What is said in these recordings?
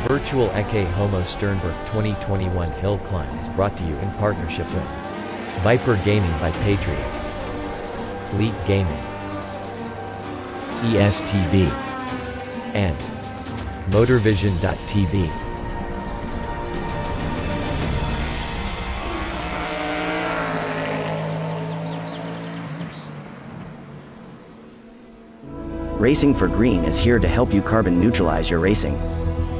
Virtual Ecce Homo Šternberk 2021 Hill Climb is brought to you in partnership with Viper Gaming by Patriot, Elite Gaming, ESTV, and Motorvision.tv. Racing for Green is here to help you carbon neutralize your racing.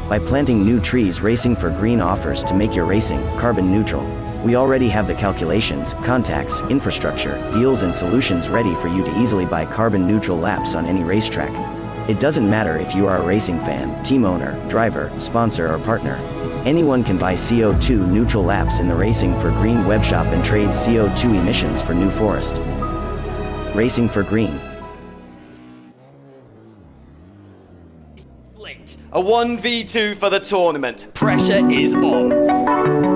By planting new trees, Racing for Green offers to make your racing carbon neutral. We already have the calculations, contacts, infrastructure, deals and solutions ready for you to easily buy carbon neutral laps on any racetrack. It doesn't matter if you are a racing fan, team owner, driver, sponsor or partner. Anyone can buy CO2 neutral laps in the Racing for Green webshop and trade CO2 emissions for New Forest. Racing for Green. A 1v2 for the tournament. Pressure is on.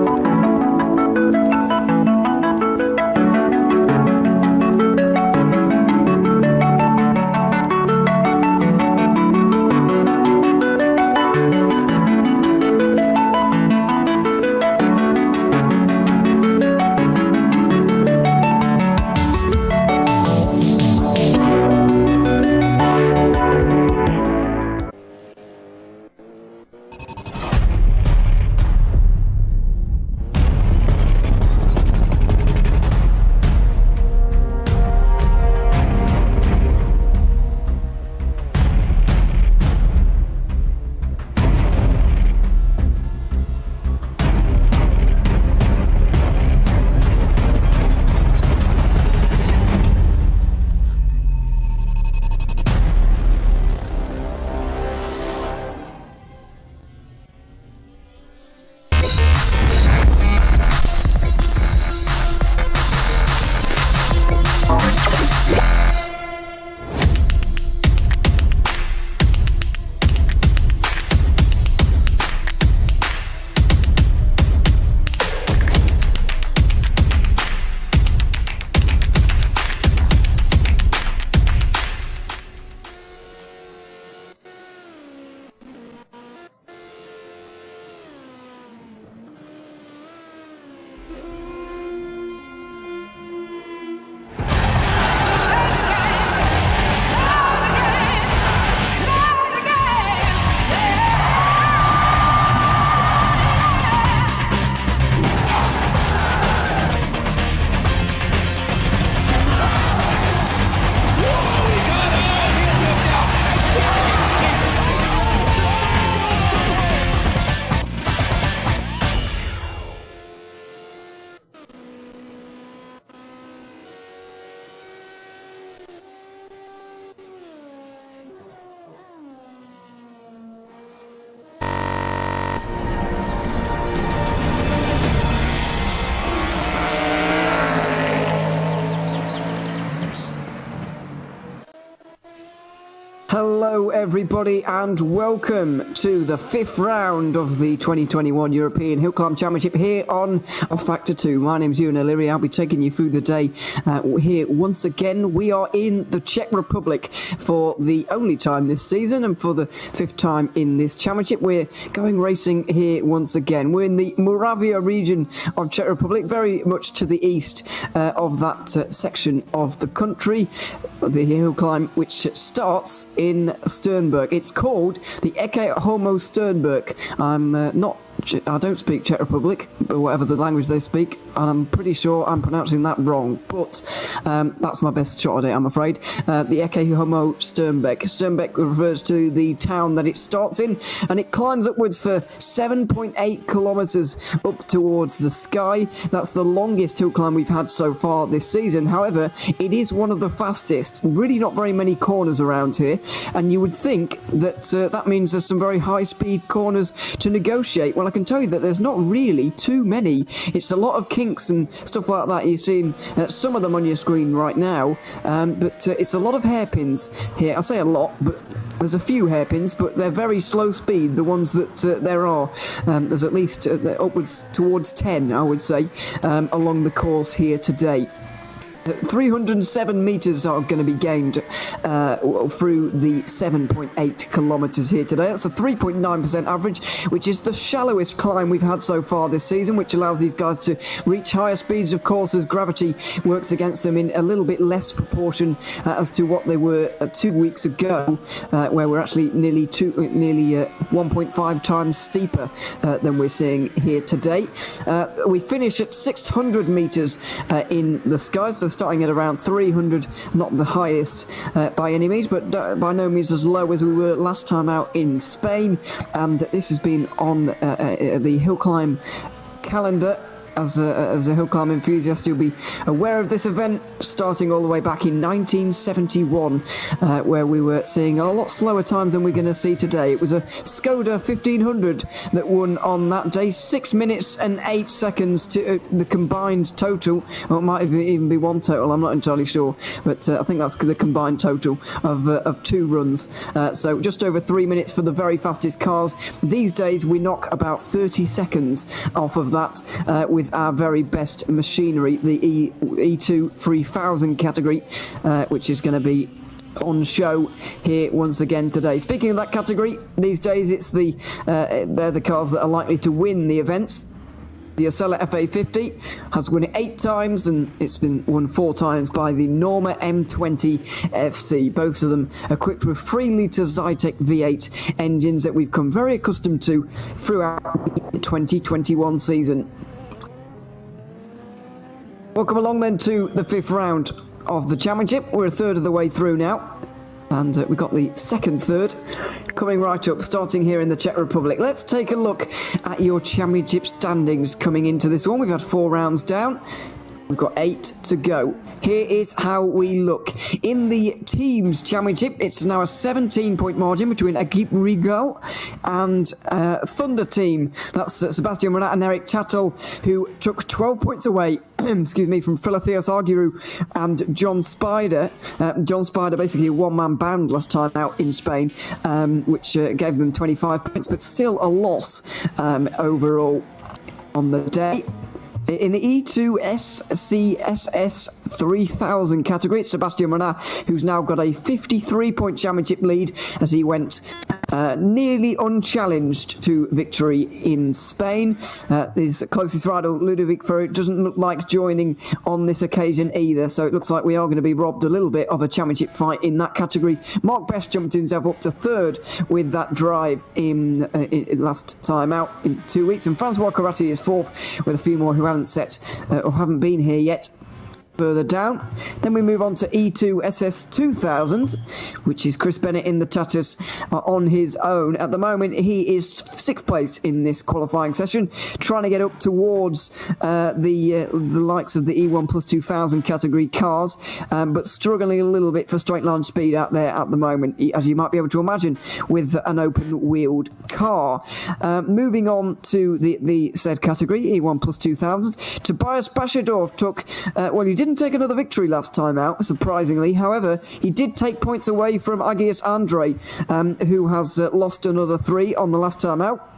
Hello everybody and welcome to the 5th round of the 2021 European Hill Climb Championship here on Factor 2. My name's Ewan O'Leary. I'll be taking you through the day here once again. We are in the Czech Republic for the only time this season and for the 5th time in this championship. We're going racing here once again. We're in the Moravia region of Czech Republic, very much to the east of that section of the country, the hill climb which starts in Šternberk. It's called the Ecce Homo Šternberk. I don't speak Czech Republic, but whatever the language they speak, and I'm pretty sure I'm pronouncing that wrong, but that's my best shot at it, I'm afraid. The Ecce Homo Šternberk. Šternberk refers to the town that it starts in, and it climbs upwards for 7.8 kilometres up towards the sky. That's the longest hill climb we've had so far this season. However, it is one of the fastest. Really not very many corners around here, and you would think that that means there's some very high-speed corners to negotiate. Well, I can tell you that there's not really too many. It's a lot of kinks and stuff like that. You're seeing some of them on your screen right now, but it's a lot of hairpins here. I say a lot, but there's a few hairpins, but they're very slow speed, the ones that there are. There's at least upwards towards 10, I would say, along the course here today. 307 metres are going to be gained through the 7.8 kilometres here today. That's a 3.9% average, which is the shallowest climb we've had so far this season, which allows these guys to reach higher speeds, of course, as gravity works against them in a little bit less proportion as to what they were 2 weeks ago, where we're actually nearly 1.5 times steeper than we're seeing here today. We finish at 600 metres in the sky, so starting at around 300, not the highest by any means, but by no means as low as we were last time out in Spain. And this has been on the hill climb calendar. As a hill climb enthusiast, you'll be aware of this event starting all the way back in 1971, where we were seeing a lot slower times than we're going to see today. It was a Skoda 1500 that won on that day, 6 minutes and 8 seconds to the combined total, or it might even be one total, I'm not entirely sure, but I think that's the combined total of 2 runs. So just over 3 minutes for the very fastest cars. These days we knock about 30 seconds off of that with our very best machinery, the E2 3000 category, which is going to be on show here once again today. Speaking of that category, these days it's they're the cars that are likely to win the events. The Osella FA50 has won it 8 times, and it's been won 4 times by the Norma M20 FC. Both of them equipped with 3-litre Zytec V8 engines that we've come very accustomed to throughout the 2021 season. Welcome along then to the 5th round of the championship. We're a third of the way through now, and we've got the second third coming right up, starting here in the Czech Republic. Let's take a look at your championship standings coming into this one. We've had 4 rounds down. We've got 8 to go. Here is how we look. In the Teams Championship, it's now a 17-point margin between Equipe Regal and Thunder Team. That's Sebastian Renat and Eric Tattel, who took 12 points away excuse me, from Philotheos Argyru and John Spider. John Spider, basically a one-man band last time out in Spain, which gave them 25 points, but still a loss overall on the day. In the E2 SCSS 3000 category, it's Sebastian Renat, who's now got a 53-point championship lead as he went nearly unchallenged to victory in Spain. His closest rival, Ludovic Ferrer, doesn't look like joining on this occasion either, so it looks like we are going to be robbed a little bit of a championship fight in that category. Mark Best jumped himself up to 3rd with that drive in last time out in 2 weeks, and Francois Corratti is 4th with a few more who haven't set or haven't been here yet. Further down, then we move on to E2 SS 2000, which is Chris Bennett in the Tatters on his own. At the moment, he is 6th place in this qualifying session, trying to get up towards the likes of the E1 Plus 2000 category cars, but struggling a little bit for straight line speed out there at the moment, as you might be able to imagine, with an open-wheeled car. Moving on to the said category, E1 Plus 2000s, Tobias Bashadorf took, well, he did didn't take another victory last time out, surprisingly. However, he did take points away from Agius Andre, who has lost another 3 on the last time out.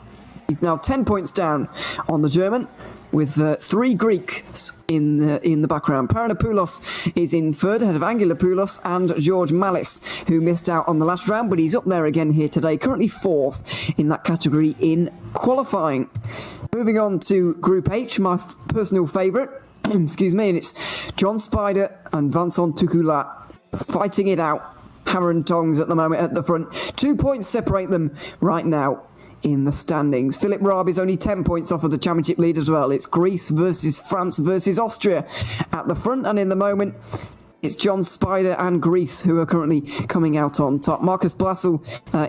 He's now 10 points down on the German, with 3 Greeks in the background. Paranopoulos is in third, ahead of Angelopoulos and George Malice, who missed out on the last round, but he's up there again here today, currently 4th in that category in qualifying. Moving on to Group H, my personal favourite, excuse me, and it's John Spider and Vincent Tukula fighting it out. Hammer and tongs at the moment at the front. 2 points separate them right now in the standings. Philip Raab is only 10 points off of the championship lead as well. It's Greece versus France versus Austria at the front, and in the moment it's John Spider and Greece who are currently coming out on top. Marcus Blassel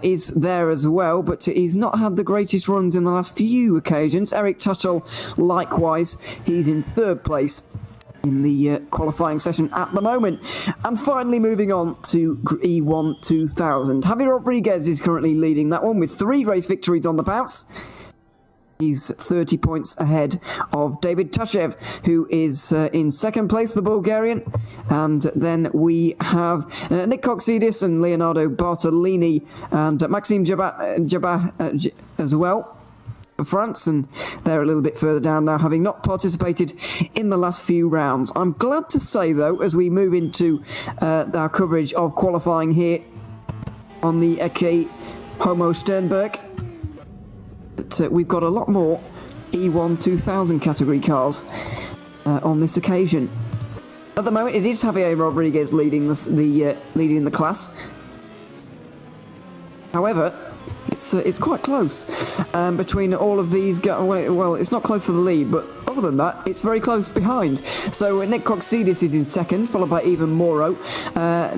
is there as well, but he's not had the greatest runs in the last few occasions. Eric Tuchel, likewise, he's in 3rd place in the qualifying session at the moment. And finally moving on to E1 2000. Javi Rodriguez is currently leading that one with 3 race victories on the bounce. He's 30 points ahead of David Tashev, who is in 2nd place, the Bulgarian. And then we have Nick Coxidis and Leonardo Bartolini and Maxime Jabba as well for France. And they're a little bit further down now, having not participated in the last few rounds. I'm glad to say, though, as we move into our coverage of qualifying here on the Ecce Homo Šternberk, that we've got a lot more E1 2000 category cars on this occasion. At the moment, it is Javier Rodriguez leading the class. However, it's quite close between all of these. Well, it's not close for the lead, but other than that, it's very close behind. So Nick Coxidis is in 2nd, followed by Ivan Moro,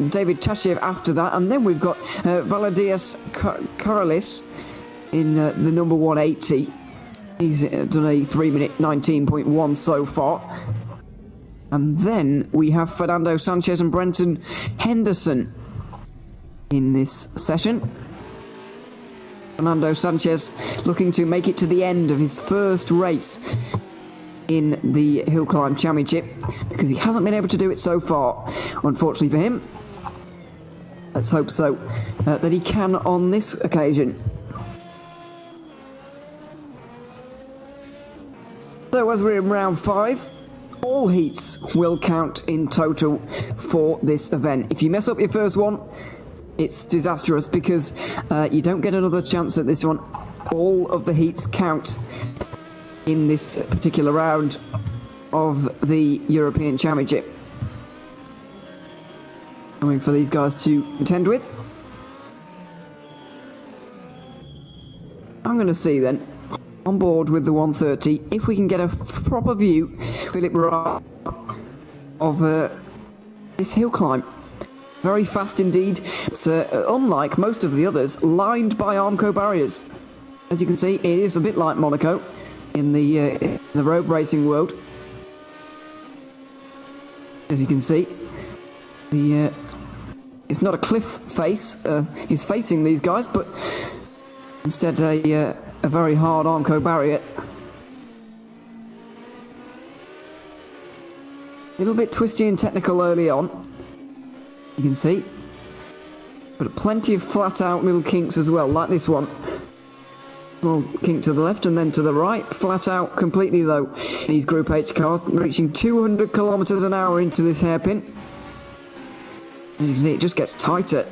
David Tashev after that, and then we've got Valadias Karalis in the number 180. He's done a 3-minute 19.1 so far. And then we have Fernando Sanchez and Brenton Henderson in this session. Fernando Sanchez looking to make it to the end of his first race in the Hill Climb Championship, because he hasn't been able to do it so far, unfortunately for him. Let's hope so, that he can on this occasion. So as we're in round 5, all heats will count in total for this event. If you mess up your first one, it's disastrous, because you don't get another chance at this one. All of the heats count in this particular round of the European Championship. Coming for these guys to contend with. I'm going to see then, on board with the 130, if we can get a proper view, Philip Raab, of this hill climb. Very fast indeed. It's unlike most of the others, lined by Armco barriers. As you can see, it is a bit like Monaco in the road racing world. As you can see, it's not a cliff face is facing these guys, but instead a very hard Armco barrier. A little bit twisty and technical early on, you can see, but plenty of flat out middle kinks as well, like this one. Small kink to the left and then to the right, flat out completely though. These Group H cars reaching 200 kilometers an hour into this hairpin. As you can see, it just gets tighter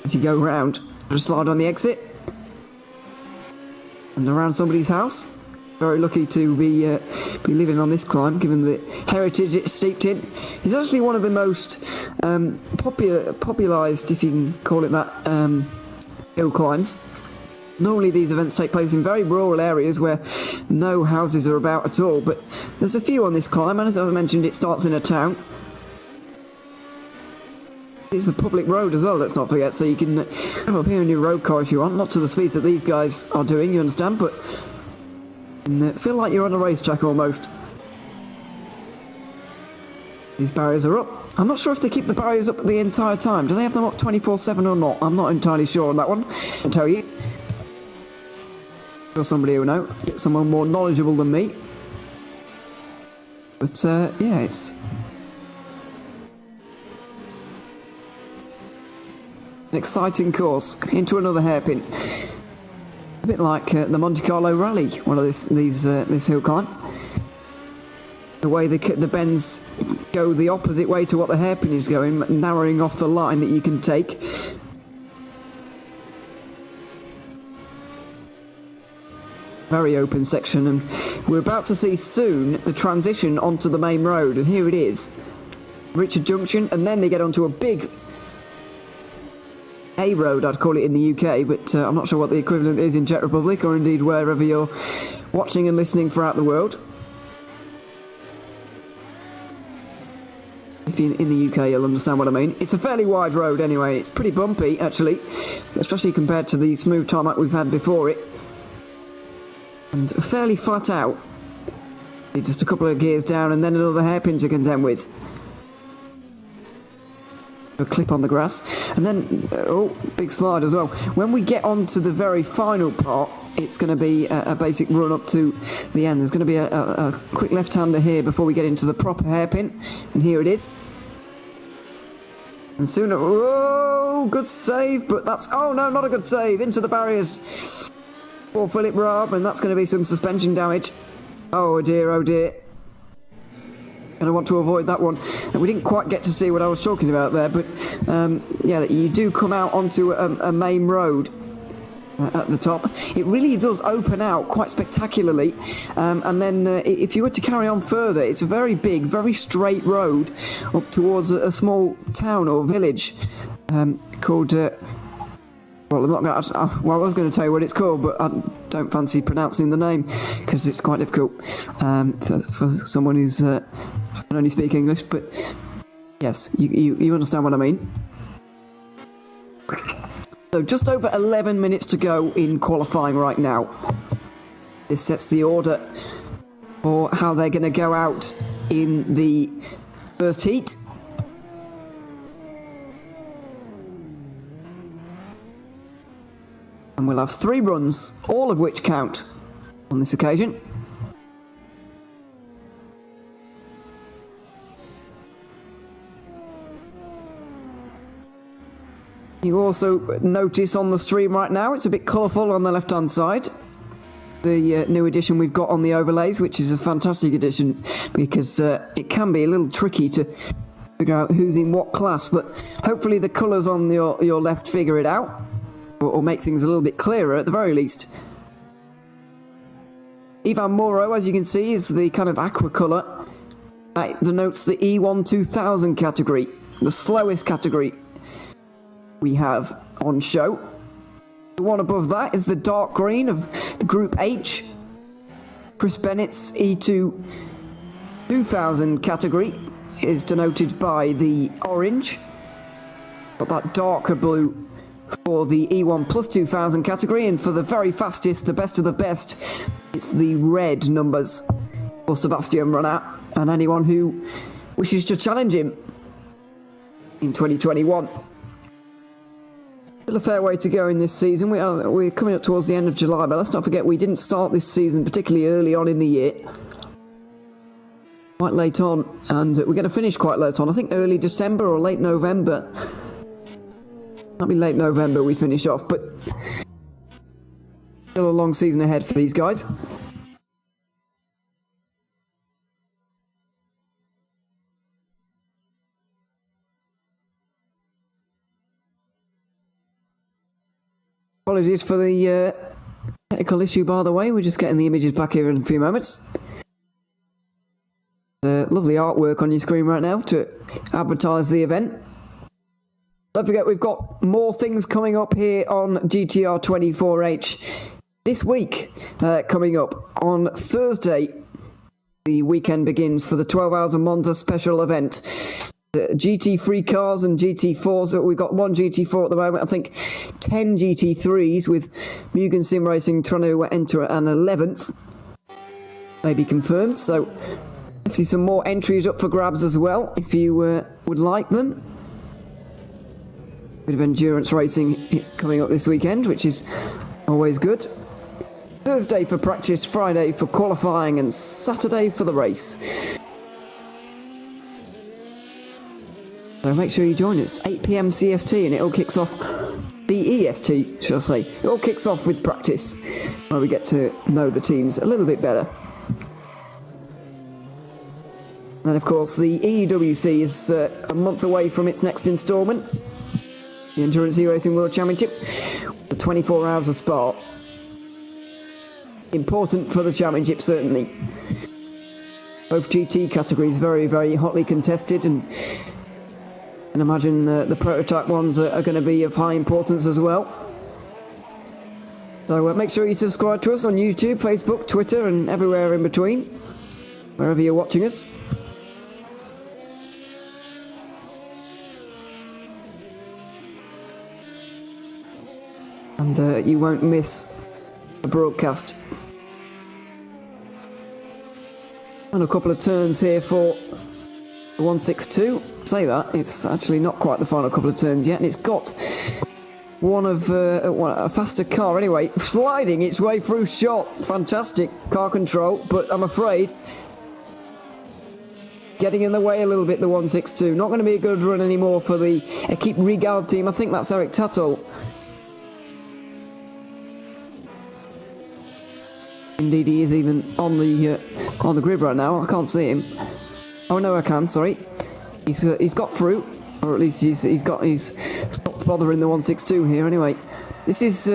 as you go round. Just slide on the exit and around somebody's house. Very lucky to be living on this climb, given the heritage it's steeped in. It's actually one of the most popularised, if you can call it that, hill climbs. Normally these events take place in very rural areas where no houses are about at all, but there's a few on this climb, and as I mentioned, it starts in a town. It's a public road as well, let's not forget, so you can go up here in your road car if you want, not to the speeds that these guys are doing, you understand, but feel like you're on a racetrack almost. These barriers are up. I'm not sure if they keep the barriers up the entire time. Do they have them up 24/7 or not? I'm not entirely sure on that one, I'll tell you. Or somebody who knows, someone more knowledgeable than me. But yeah, it's An exciting course into another hairpin. A bit like the Monte Carlo Rally, one of this hill climb. The way the bends go the opposite way to what the hairpin is going, narrowing off the line that you can take. Very open section, and we're about to see soon the transition onto the main road, and here it is. Richard Junction, and then they get onto a big A road, I'd call it in the UK, but I'm not sure what the equivalent is in Czech Republic, or indeed wherever you're watching and listening throughout the world. If you're in the UK, you'll understand what I mean. It's a fairly wide road anyway. It's pretty bumpy, actually, especially compared to the smooth tarmac we've had before it. And fairly flat out. Just a couple of gears down and then another hairpin to contend with. A clip on the grass. And then, oh, big slide as well. When we get on to the very final part, it's going to be a basic run up to the end. There's going to be a quick left-hander here before we get into the proper hairpin. And here it is. And sooner... Oh, good save, but that's... Oh, no, not a good save. Into the barriers. For Philip Raab, and that's going to be some suspension damage. Oh dear, oh dear. And I want to avoid that one. And we didn't quite get to see what I was talking about there, but yeah, you do come out onto a main road at the top. It really does open out quite spectacularly, and then if you were to carry on further, it's a very big, very straight road up towards a small town or village called... well, I'm not going to... Well, I was going to tell you what it's called, but I don't fancy pronouncing the name because it's quite difficult for someone who's can only speak English. But yes, you understand what I mean. So just over 11 minutes to go in qualifying right now. This sets the order for how they're going to go out in the first heat. And we'll have 3 runs, all of which count on this occasion. You also notice on the stream right now, it's a bit colourful on the left-hand side. The new addition we've got on the overlays, which is a fantastic addition, because it can be a little tricky to figure out who's in what class, but hopefully the colours on your left figure it out. Or make things a little bit clearer at the very least. Ivan Moro, as you can see, is the kind of aqua colour. That denotes the E1 2000 category, the slowest category we have on show. The one above that is the dark green of the Group H. Chris Bennett's E2 2000 category is denoted by the orange. Got that darker blue for the E1 plus 2000 category, and for the very fastest, the best of the best, it's the red numbers for Sebastian Runnat and anyone who wishes to challenge him in 2021. Still a fair way to go in this season. We're coming up towards the end of July, but let's not forget we didn't start this season particularly early on in the year. Quite late on, and we're going to finish quite late on. I think early December or late November. Might be late November we finish off, but still a long season ahead for these guys. Apologies for the technical issue, by the way. We're just getting the images back here in a few moments. Lovely artwork on your screen right now to advertise the event. Don't forget, we've got more things coming up here on GTR 24H this week. Coming up on Thursday, the weekend begins for the 12 Hours of Monza special event. The GT3 cars and GT4s. We've got 1 GT4 at the moment. I think 10 GT3s with Mugen Sim Racing trying to enter an 11th. Maybe confirmed. So, see some more entries up for grabs as well, if you would like them. Bit of endurance racing coming up this weekend, which is always good. Thursday for practice, Friday for qualifying, and Saturday for the race. So make sure you join us, 8 PM CST, and it all kicks off DEST, shall I say. It all kicks off with practice, where we get to know the teams a little bit better. And of course, the EWC is a month away from its next instalment, the Endurance E-Racing World Championship, the 24 hours of Spa. Important for the championship, certainly. Both GT categories very, very hotly contested, and imagine the prototype ones are going to be of high importance as well. So make sure you subscribe to us on YouTube, Facebook, Twitter, and everywhere in between, wherever you're watching us. And you won't miss a broadcast. And a couple of turns here for the 162. Say that, it's actually not quite the final couple of turns yet, and it's got one of a faster car anyway, sliding its way through shot. Fantastic car control, but I'm afraid getting in the way a little bit, the 162. Not going to be a good run anymore for the Ecce Regal team. I think that's Eric Tuttle. Indeed, he is even on the grid right now. I can't see him. Oh no, I can. Sorry, he's got through, or at least he's stopped bothering the 162 here. Anyway, this is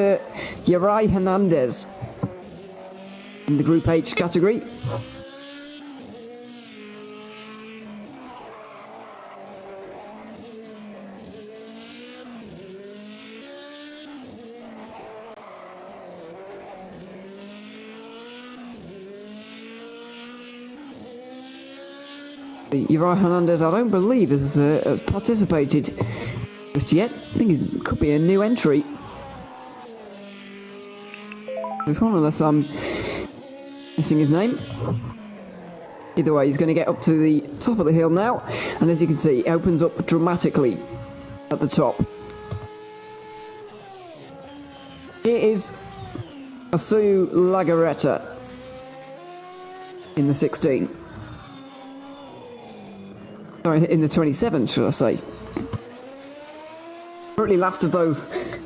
Uri Hernandez in the Group H category. Uri Hernandez, I don't believe, has participated just yet. I think it could be a new entry. This one, unless I'm missing his name. Either way, he's going to get up to the top of the hill now, and as you can see, it opens up dramatically at the top. Here is Asu Lagaretta in the 16. Sorry, in the 27, should I say. Currently last of those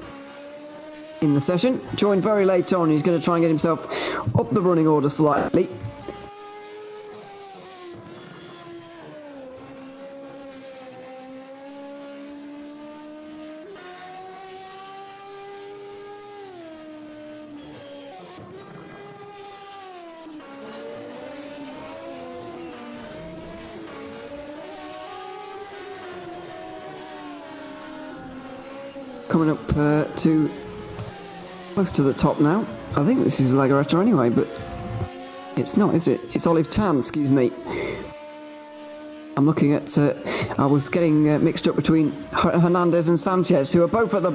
in the session. Joined very late on. He's going to try and get himself up the running order slightly. Coming up to close to the top now. I think this is Lagaretta anyway, but it's not, is it? It's Olive Tan, excuse me. I'm looking at, I was getting mixed up between Hernandez and Sanchez, who are both at the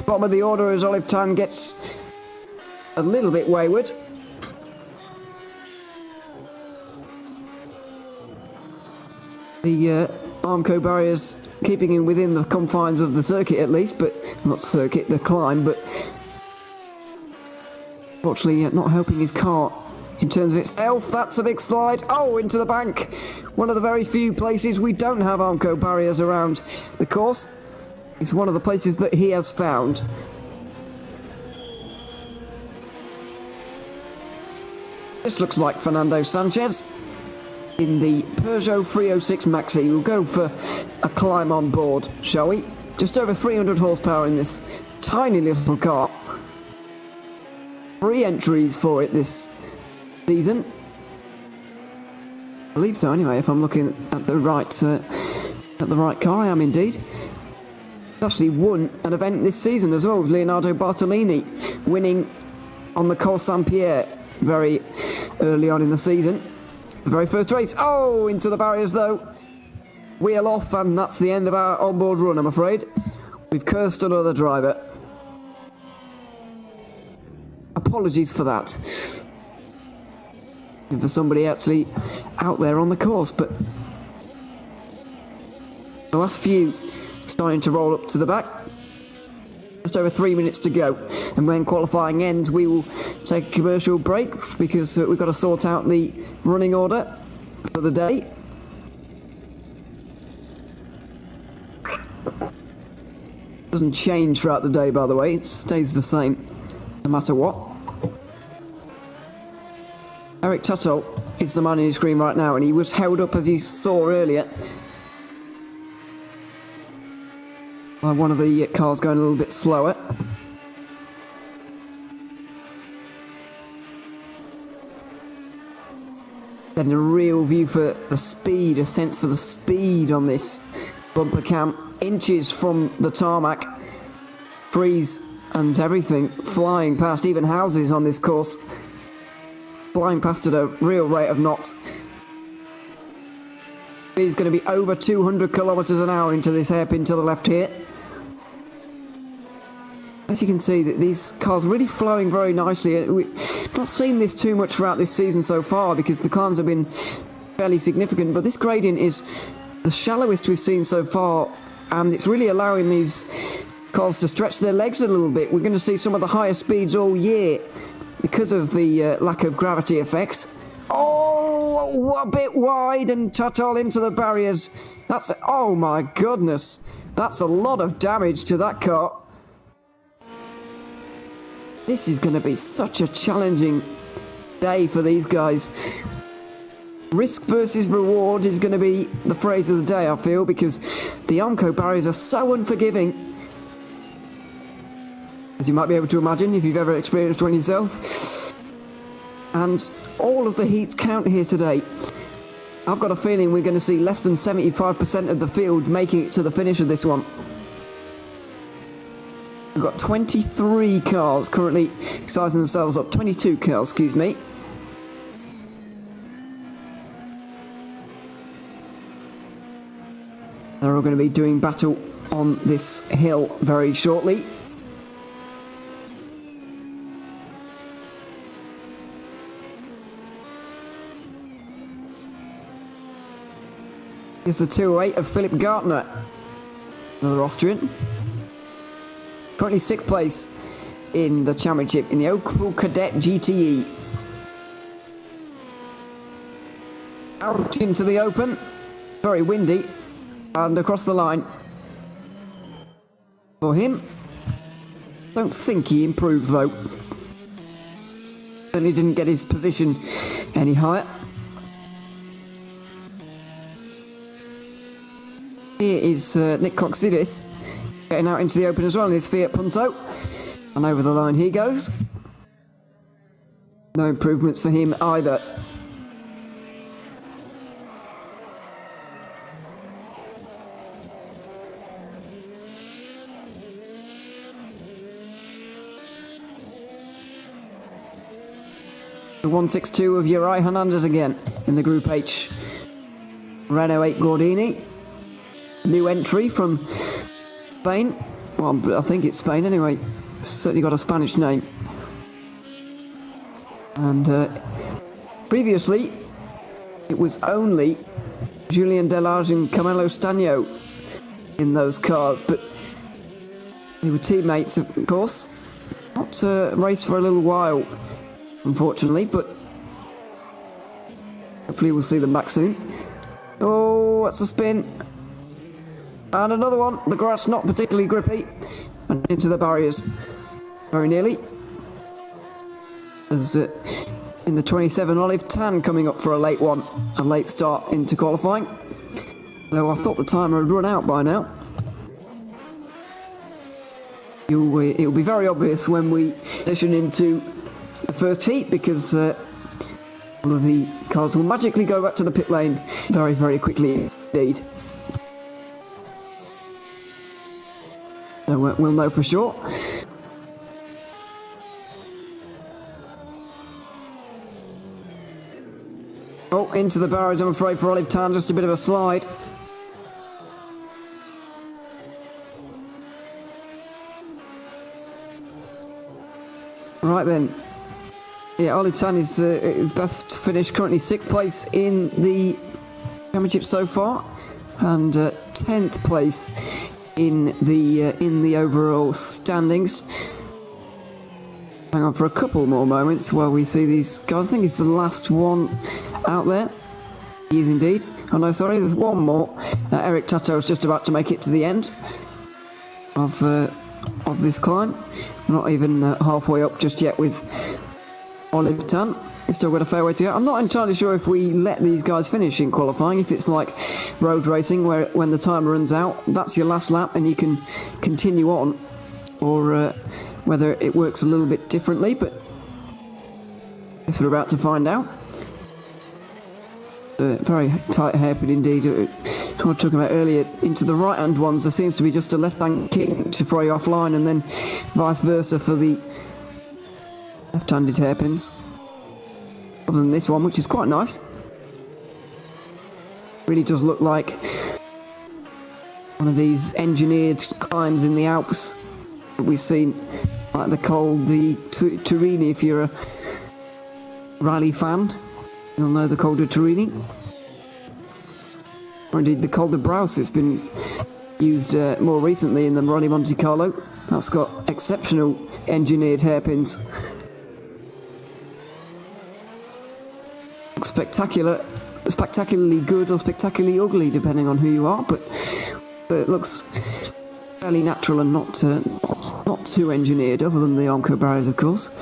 bottom of the order as Olive Tan gets a little bit wayward. The Armco barriers keeping him within the confines of the circuit at least, but not circuit, the climb, but unfortunately not helping his car in terms of itself. That's a big slide. Oh, into the bank. One of the very few places we don't have Armco barriers around the course. It's one of the places that he has found. This looks like Fernando Sanchez in the Peugeot 306 Maxi. We'll go for a climb on board, shall we? Just over 300 horsepower in this tiny little car. 3 entries for it this season. I believe so anyway, if I'm looking at the right car. I am indeed. Actually won an event this season as well with Leonardo Bartolini, winning on the Col Saint-Pierre very early on in the season. The very first race. Oh, into the barriers though. Wheel off, and that's the end of our onboard run, I'm afraid. We've cursed another driver. Apologies for that. And for somebody actually out there on the course, but the last few starting to roll up to the back. Just over 3 minutes to go, and when qualifying ends we will take a commercial break because we've got to sort out the running order for the day. Doesn't change throughout the day, by the way. It stays the same, no matter what. Eric Tuttle is the man on your screen right now, and he was held up, as you saw earlier, by one of the cars going a little bit slower. Getting a real view for the speed, a sense for the speed on this bumper cam. Inches from the tarmac, trees and everything flying past, even houses on this course, flying past at a real rate of knots. Speed's going to be over 200 kilometers an hour into this hairpin to the left here. As you can see, that these cars really flowing very nicely. We've not seen this too much throughout this season so far because the climbs have been fairly significant, but this gradient is the shallowest we've seen so far, and it's really allowing these cars to stretch their legs a little bit. We're going to see some of the higher speeds all year because of the lack of gravity effect. Oh, a bit wide, and Tuttle into the barriers. Oh my goodness, that's a lot of damage to that car. This is going to be such a challenging day for these guys. Risk versus reward is going to be the phrase of the day, I feel, because the Armco barriers are so unforgiving, as you might be able to imagine if you've ever experienced one yourself. And all of the heats count here today. I've got a feeling we're going to see less than 75% of the field making it to the finish of this one. We've got 23 cars currently sizing themselves up. 22 cars, excuse me. They're all going to be doing battle on this hill very shortly. Here's the 208 of Philip Gartner, another Austrian. Currently 6th place in the championship in the Opel Kadett GTE. Out into the open, very windy, and across the line for him. Don't think he improved though. Certainly didn't get his position any higher. Here is Nick Coxidis getting out into the open as well in his Fiat Punto, and over the line he goes. No improvements for him either. The 162 of Uri Hernandez again in the Group H. Renault 8 Gordini. New entry from Spain. Well, I think it's Spain anyway. It's certainly got a Spanish name. And previously, it was only Julien Delage and Camilo Stagno in those cars, but they were teammates, of course. Not raced for a little while, unfortunately, but hopefully we'll see them back soon. Oh, that's a spin. And another one. The grass not particularly grippy. And into the barriers. Very nearly. There's in the 27 Olive Tan coming up for a late one. A late start into qualifying. Though I thought the timer had run out by now. It'll be very obvious when we transition into the first heat, because all of the cars will magically go back to the pit lane very, very quickly indeed. So we'll know for sure. Oh, into the barrage, I'm afraid, for Olive Tan. Just a bit of a slide. Right then. Yeah, Olive Tan is best to finish, currently 6th place in the championship so far, and 10th place in the overall standings. Hang on for a couple more moments while we see these guys. I think it's the last one out there. He is indeed. Oh no, sorry, there's one more. Eric Tuttle is just about to make it to the end. of this climb. We're not even halfway up just yet with Olive Tan. He's still got a fair way to go. I'm not entirely sure if we let these guys finish in qualifying, if it's like road racing where when the timer runs out, that's your last lap and you can continue on, or whether it works a little bit differently, but I guess we're about to find out. Very tight hairpin indeed. What I was talking about earlier, into the right-hand ones, there seems to be just a left-hand kick to throw you offline, and then vice versa for the left-handed hairpins. Other than this one, which is quite nice. Really does look like one of these engineered climbs in the Alps that we've seen, like the Col di Turini. If you're a rally fan, you'll know the Col di Turini. Or indeed the Col de Braus. It's been used more recently in the Rally Monte Carlo. That's got exceptional engineered hairpins. Spectacularly good or spectacularly ugly, depending on who you are, but it looks fairly natural and not too engineered, other than the Onco barriers, of course.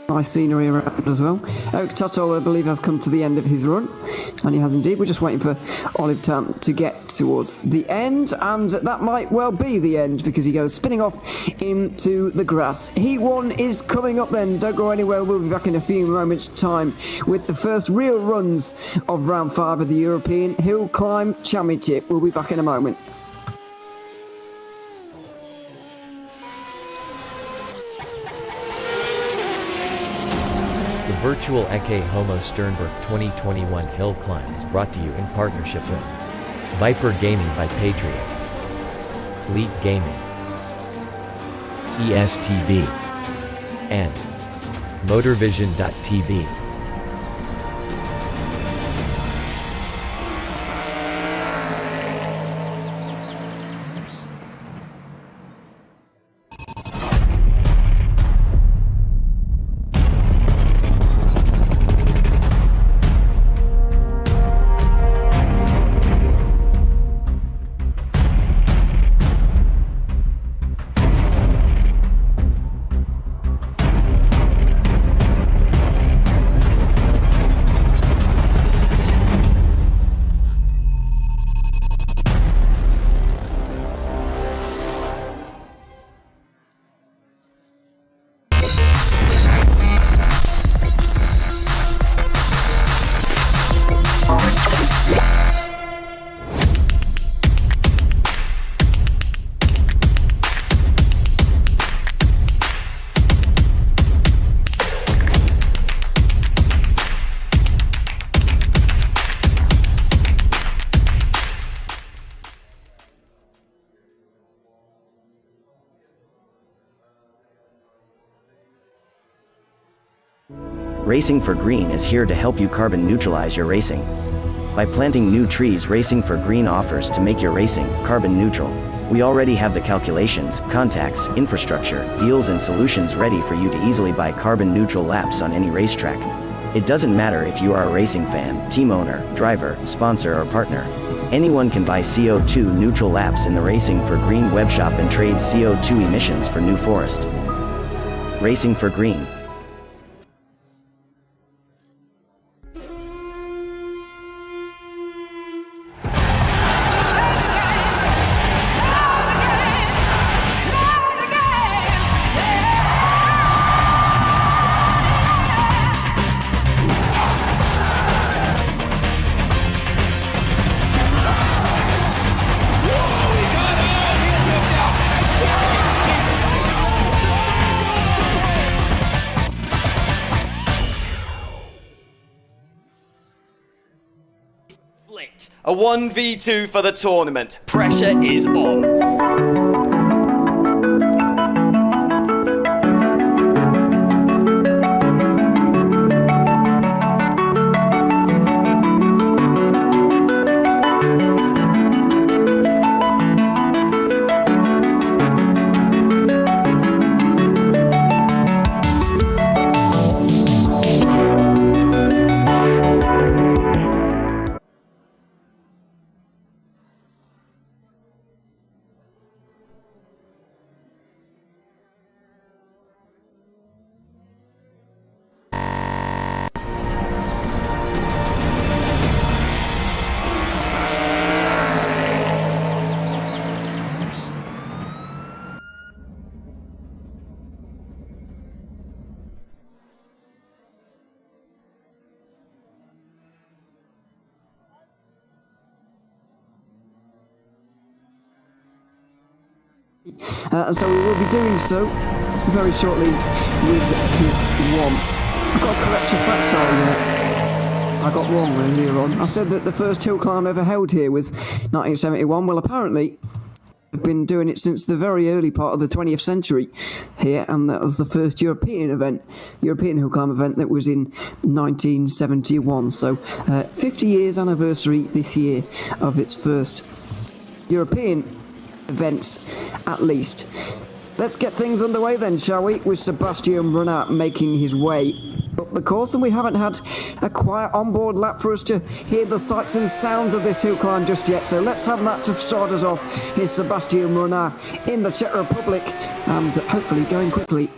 Nice scenery around as well. Eric Tuttle, I believe, has come to the end of his run, and he has indeed. We're just waiting for Olive Tan to get towards the end, and that might well be the end because he goes spinning off into the grass. Heat 1 is coming up then. Don't go anywhere. We'll be back in a few moments' time with the first real runs of round 5 of the European Hill Climb Championship. We'll be back in a moment. The virtual Ecce Homo Šternberk 2021 Hill Climb is brought to you in partnership with Viper Gaming by Patriot, Elite Gaming, ESTV, and MotorVision.tv. Racing for Green is here to help you carbon neutralize your racing. By planting new trees, Racing for Green offers to make your racing carbon neutral. We already have the calculations, contacts, infrastructure, deals and solutions ready for you to easily buy carbon neutral laps on any racetrack. It doesn't matter if you are a racing fan, team owner, driver, sponsor or partner. Anyone can buy CO2 neutral laps in the Racing for Green webshop and trade CO2 emissions for New Forest. Racing for Green. A 1v2 for the tournament. Pressure is on. And so we will be doing so very shortly with hit 1. I've got to correct a fact I got wrong earlier on. I said that the first hill climb ever held here was 1971. Well, apparently I've been doing it since the very early part of the 20th century here, and that was the first European hill climb event that was in 1971. So 50 years anniversary this year of its first European events, at least. Let's get things underway then, shall we, with Sebastian Brunner making his way up the course, and we haven't had a quiet onboard lap for us to hear the sights and sounds of this hill climb just yet, so let's have that to start us off. Here's Sebastian Brunner in the Czech Republic, and hopefully going quickly.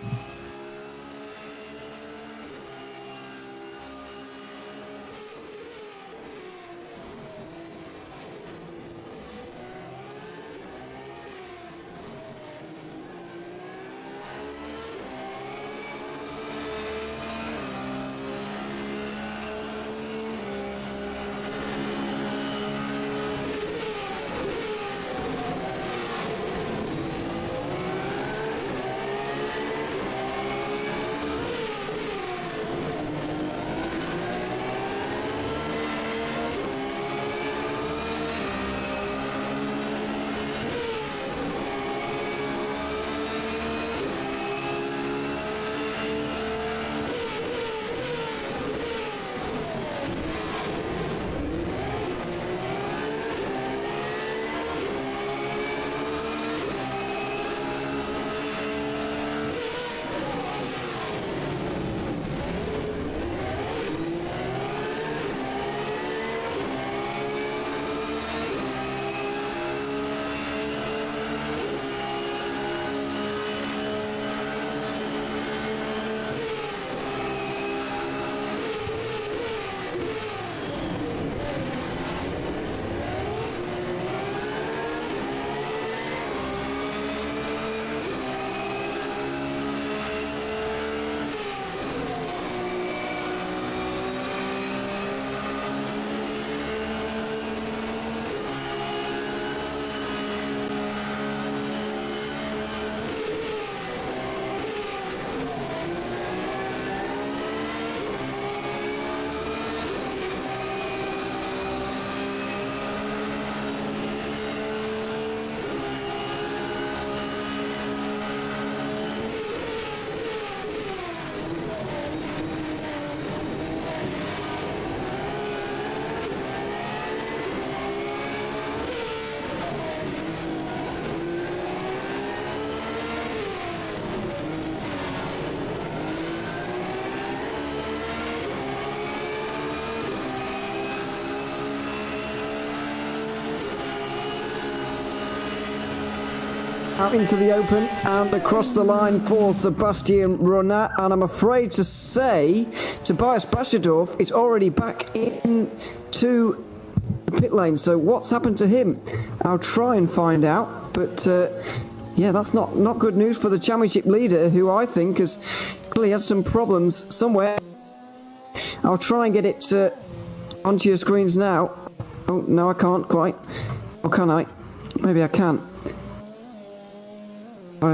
Out into the open and across the line for Sebastian Brunner, and I'm afraid to say Tobias Bashadorf is already back into the pit lane. So what's happened to him? I'll try and find out, but yeah, that's not good news for the championship leader, who I think has clearly had some problems somewhere. I'll try and get it onto your screens now. Oh no, I can't quite. Or can I? Maybe I can.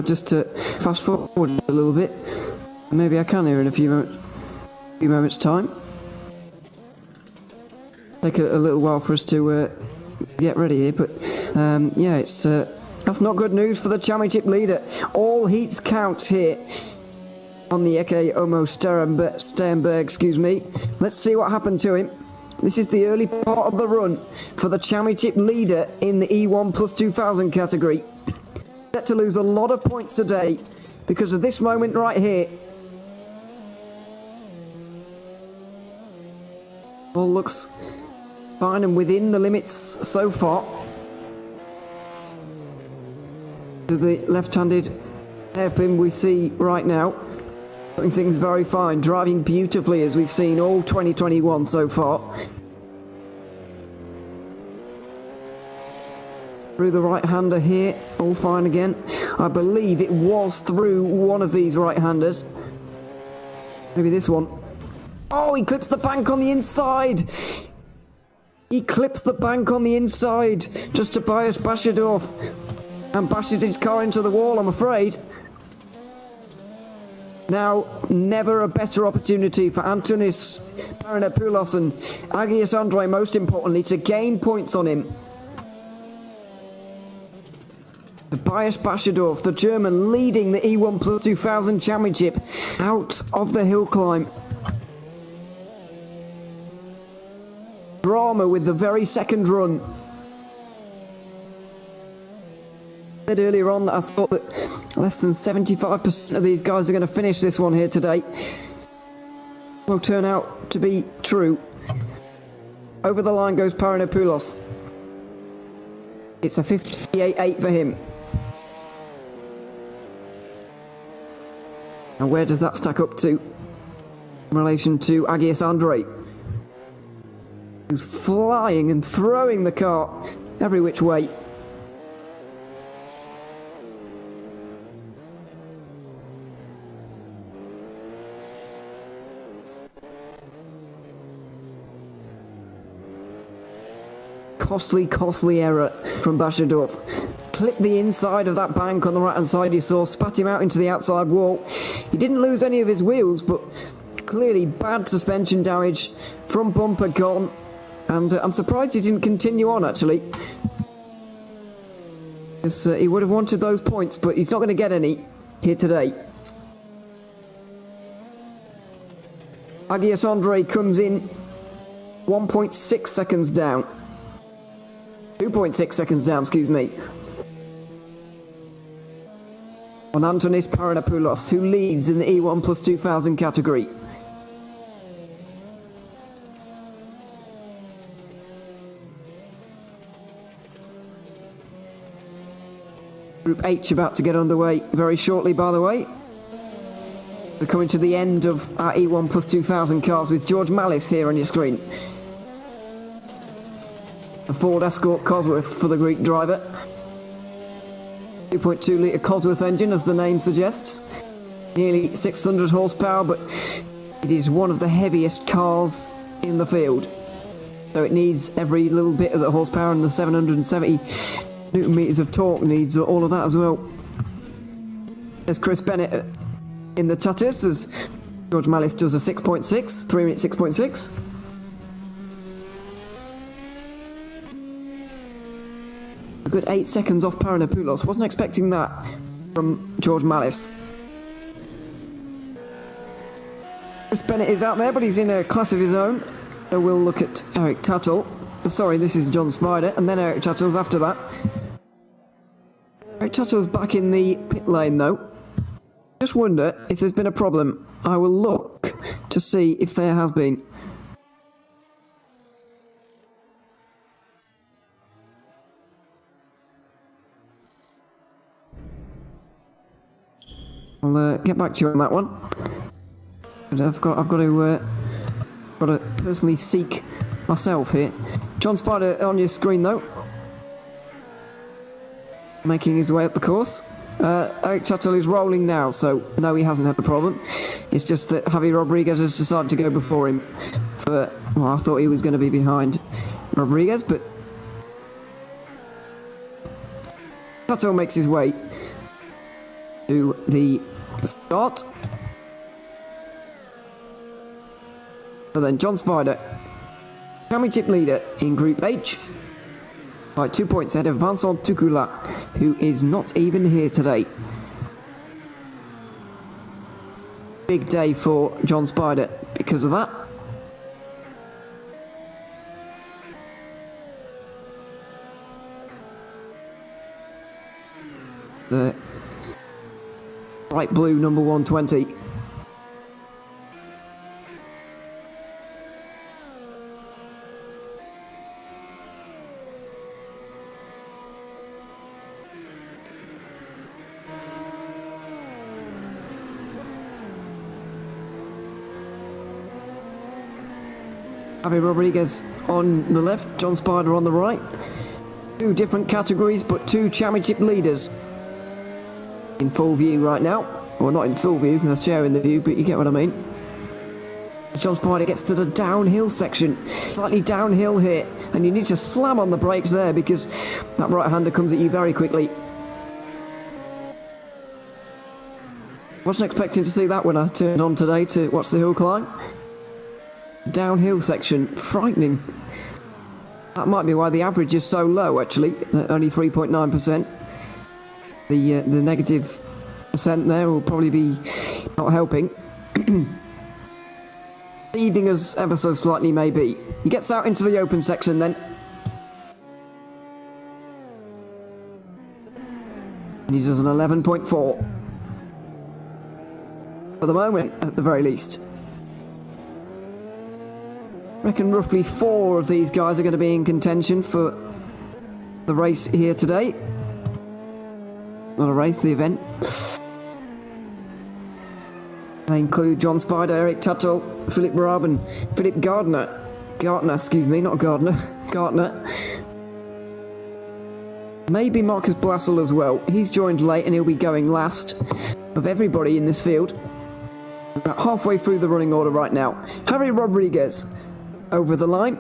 Just to fast forward a little bit, maybe I can here in a few moments time. Take a little while for us to get ready here, but yeah, it's that's not good news for the championship leader. All heats count here on the Ecce Homo Šternberk, excuse me. Let's see what happened to him. This is the early part of the run for the championship leader in the E1 plus 2000 category. To lose a lot of points today because of this moment right here. All looks fine and within the limits so far. To the left-handed hairpin we see right now, doing things very fine, driving beautifully as we've seen all 2021 so far. Through the right-hander here, all fine again. I believe it was through one of these right-handers. Maybe this one. Oh, he clips the bank on the inside! He clips the bank on the inside. Just Tobias Bashadorf. and bashes his car into the wall, I'm afraid. Now, never a better opportunity for Antonis Paranopoulos and Agios Andrei, most importantly, to gain points on him. Tobias Bashadorf, the German, leading the E1 Plus 2000 Championship out of the hill climb. Drama with the very second run. I said earlier on that I thought that less than 75% of these guys are going to finish this one here today. Will turn out to be true. Over the line goes Paranopoulos. It's a 58.8 for him. And where does that stack up to in relation to Agios Andrei, who's flying and throwing the car every which way? Costly error from Bashadorf. Clipped the inside of that bank on the right hand side you saw, spat him out into the outside wall. He didn't lose any of his wheels, but clearly bad suspension damage, front bumper gone, and I'm surprised he didn't continue on actually. He would have wanted those points, but he's not going to get any here today. Agios Andrei comes in 1.6 seconds down. 2.6 seconds down, excuse me. On Antonis Paranopoulos, who leads in the E1 Plus 2000 category. Group H about to get underway very shortly, by the way. We're coming to the end of our E1 Plus 2000 cars with George Mallis here on your screen. A Ford Escort Cosworth for the Greek driver. 2.2 litre Cosworth engine, as the name suggests. Nearly 600 horsepower, but it is one of the heaviest cars in the field. So it needs every little bit of the horsepower, and the 770 newton meters of torque needs all of that as well. There's Chris Bennett in the Tatis, as George Mallis does a 6.6, 3 minute 6.6. A good 8 seconds off Paranopoulos. Wasn't expecting that from George Mallis. Chris Bennett is out there, but he's in a class of his own. So we'll look at Eric Tattel. Sorry, this is John Spider, and then Eric Tattel's after that. Eric Tattel's back in the pit lane though. Just wonder if there's been a problem. I will look to see if there has been. I'll get back to you on that one. But I've got to personally seek myself here. John Spider on your screen though, making his way up the course. Eric Tattel is rolling now, so no, he hasn't had a problem. It's just that Javi Rodriguez has decided to go before him. Well, I thought he was going to be behind Rodriguez, but Tattel makes his way to the start. So then John Spider, championship leader in Group H, by 2 points ahead of Vincent Tukula, who is not even here today. Big day for John Spider because of that. The bright blue number 120. Javi Rodriguez on the left, John Spider on the right. Two different categories, but two championship leaders in full view right now. Well, not in full view, because they're sharing the view, but you get what I mean. John Spider gets to the downhill section. Slightly downhill here, and you need to slam on the brakes there because that right-hander comes at you very quickly. Wasn't expecting to see that when I turned on today to watch the hill climb. Downhill section, frightening. That might be why the average is so low, actually, only 3.9%. The negative percent there will probably be not helping. Deceiving us ever so slightly, maybe. He gets out into the open section then. And he does an 11.4. For the moment, at the very least. I reckon roughly 4 of these guys are going to be in contention for the race here today. Not a race, the event. They include John Spider, Eric Tuttle, Philip Raab and Philip Gardner. Excuse me, not Gardner. Gardner. Maybe Marcus Blassel as well. He's joined late and he'll be going last of everybody in this field. About halfway through the running order right now. Harry Rodriguez over the line.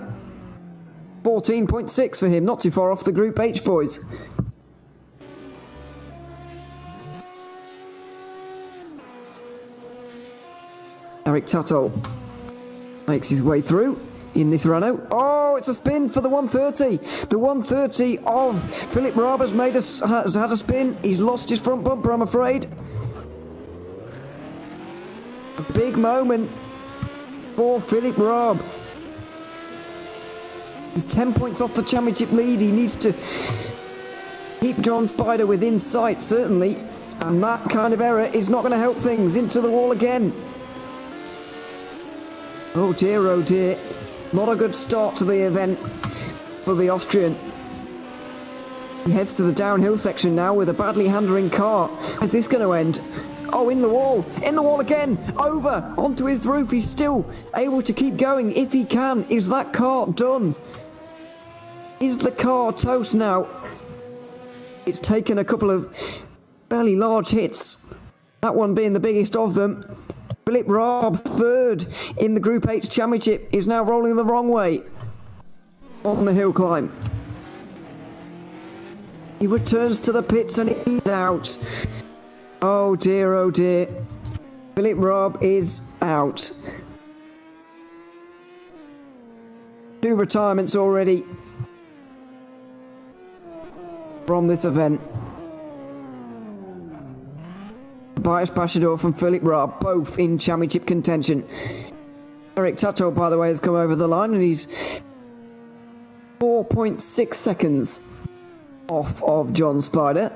14.6 for him, not too far off the Group H boys. Eric Tuttle makes his way through in this Renault. Oh, it's a spin for the 130. The 130 of Philip Raab has had a spin. He's lost his front bumper, I'm afraid. A big moment for Philip Raab. He's 10 points off the championship lead. He needs to keep John Spider within sight, certainly. And that kind of error is not going to help things. Into the wall again. Oh dear, oh dear. Not a good start to the event for the Austrian. He heads to the downhill section now with a badly handling car. How's this going to end? Oh, in the wall again, over, onto his roof. He's still able to keep going if he can. Is that car done? Is the car toast now? It's taken a couple of fairly large hits, that one being the biggest of them. Philip Raab, third in the Group H Championship, is now rolling the wrong way on the hill climb. He returns to the pits and he's out. Oh dear, oh dear. Philip Raab is out. 2 retirements already from this event. Bias Bashador from Philip Raab, both in championship contention. Eric Tuttle, by the way, has come over the line and he's 4.6 seconds off of John Spider.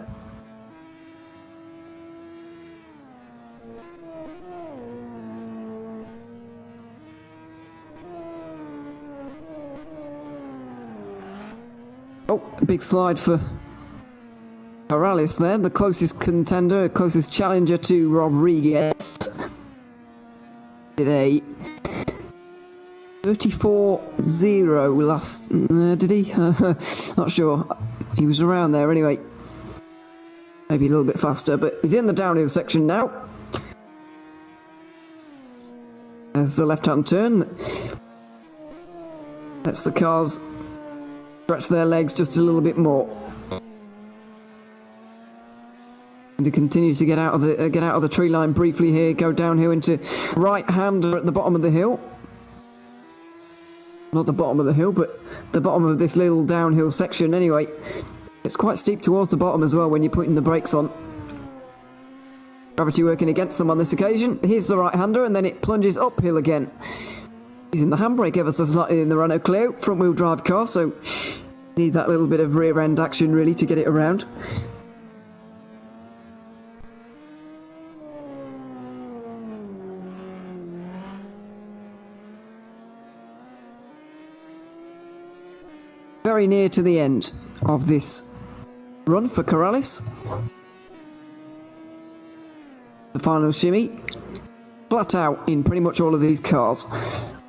Oh, a big slide for Corrales there, the closest contender, closest challenger to Rodriguez. Did a 34.0 last, did he? Not sure. He was around there anyway. Maybe a little bit faster, but he's in the downhill section now. There's the left-hand turn. Lets the cars stretch their legs just a little bit more. And to continue to get out of the tree line briefly here, go downhill into right-hander at the bottom of the hill. Not the bottom of the hill, but the bottom of this little downhill section anyway. It's quite steep towards the bottom as well when you're putting the brakes on. Gravity working against them on this occasion. Here's the right-hander and then it plunges uphill again. Using the handbrake ever so slightly in the Renault Clio, front-wheel drive car, so need that little bit of rear-end action really to get it around. Very near to the end of this run for Corrales. The final shimmy, flat out in pretty much all of these cars.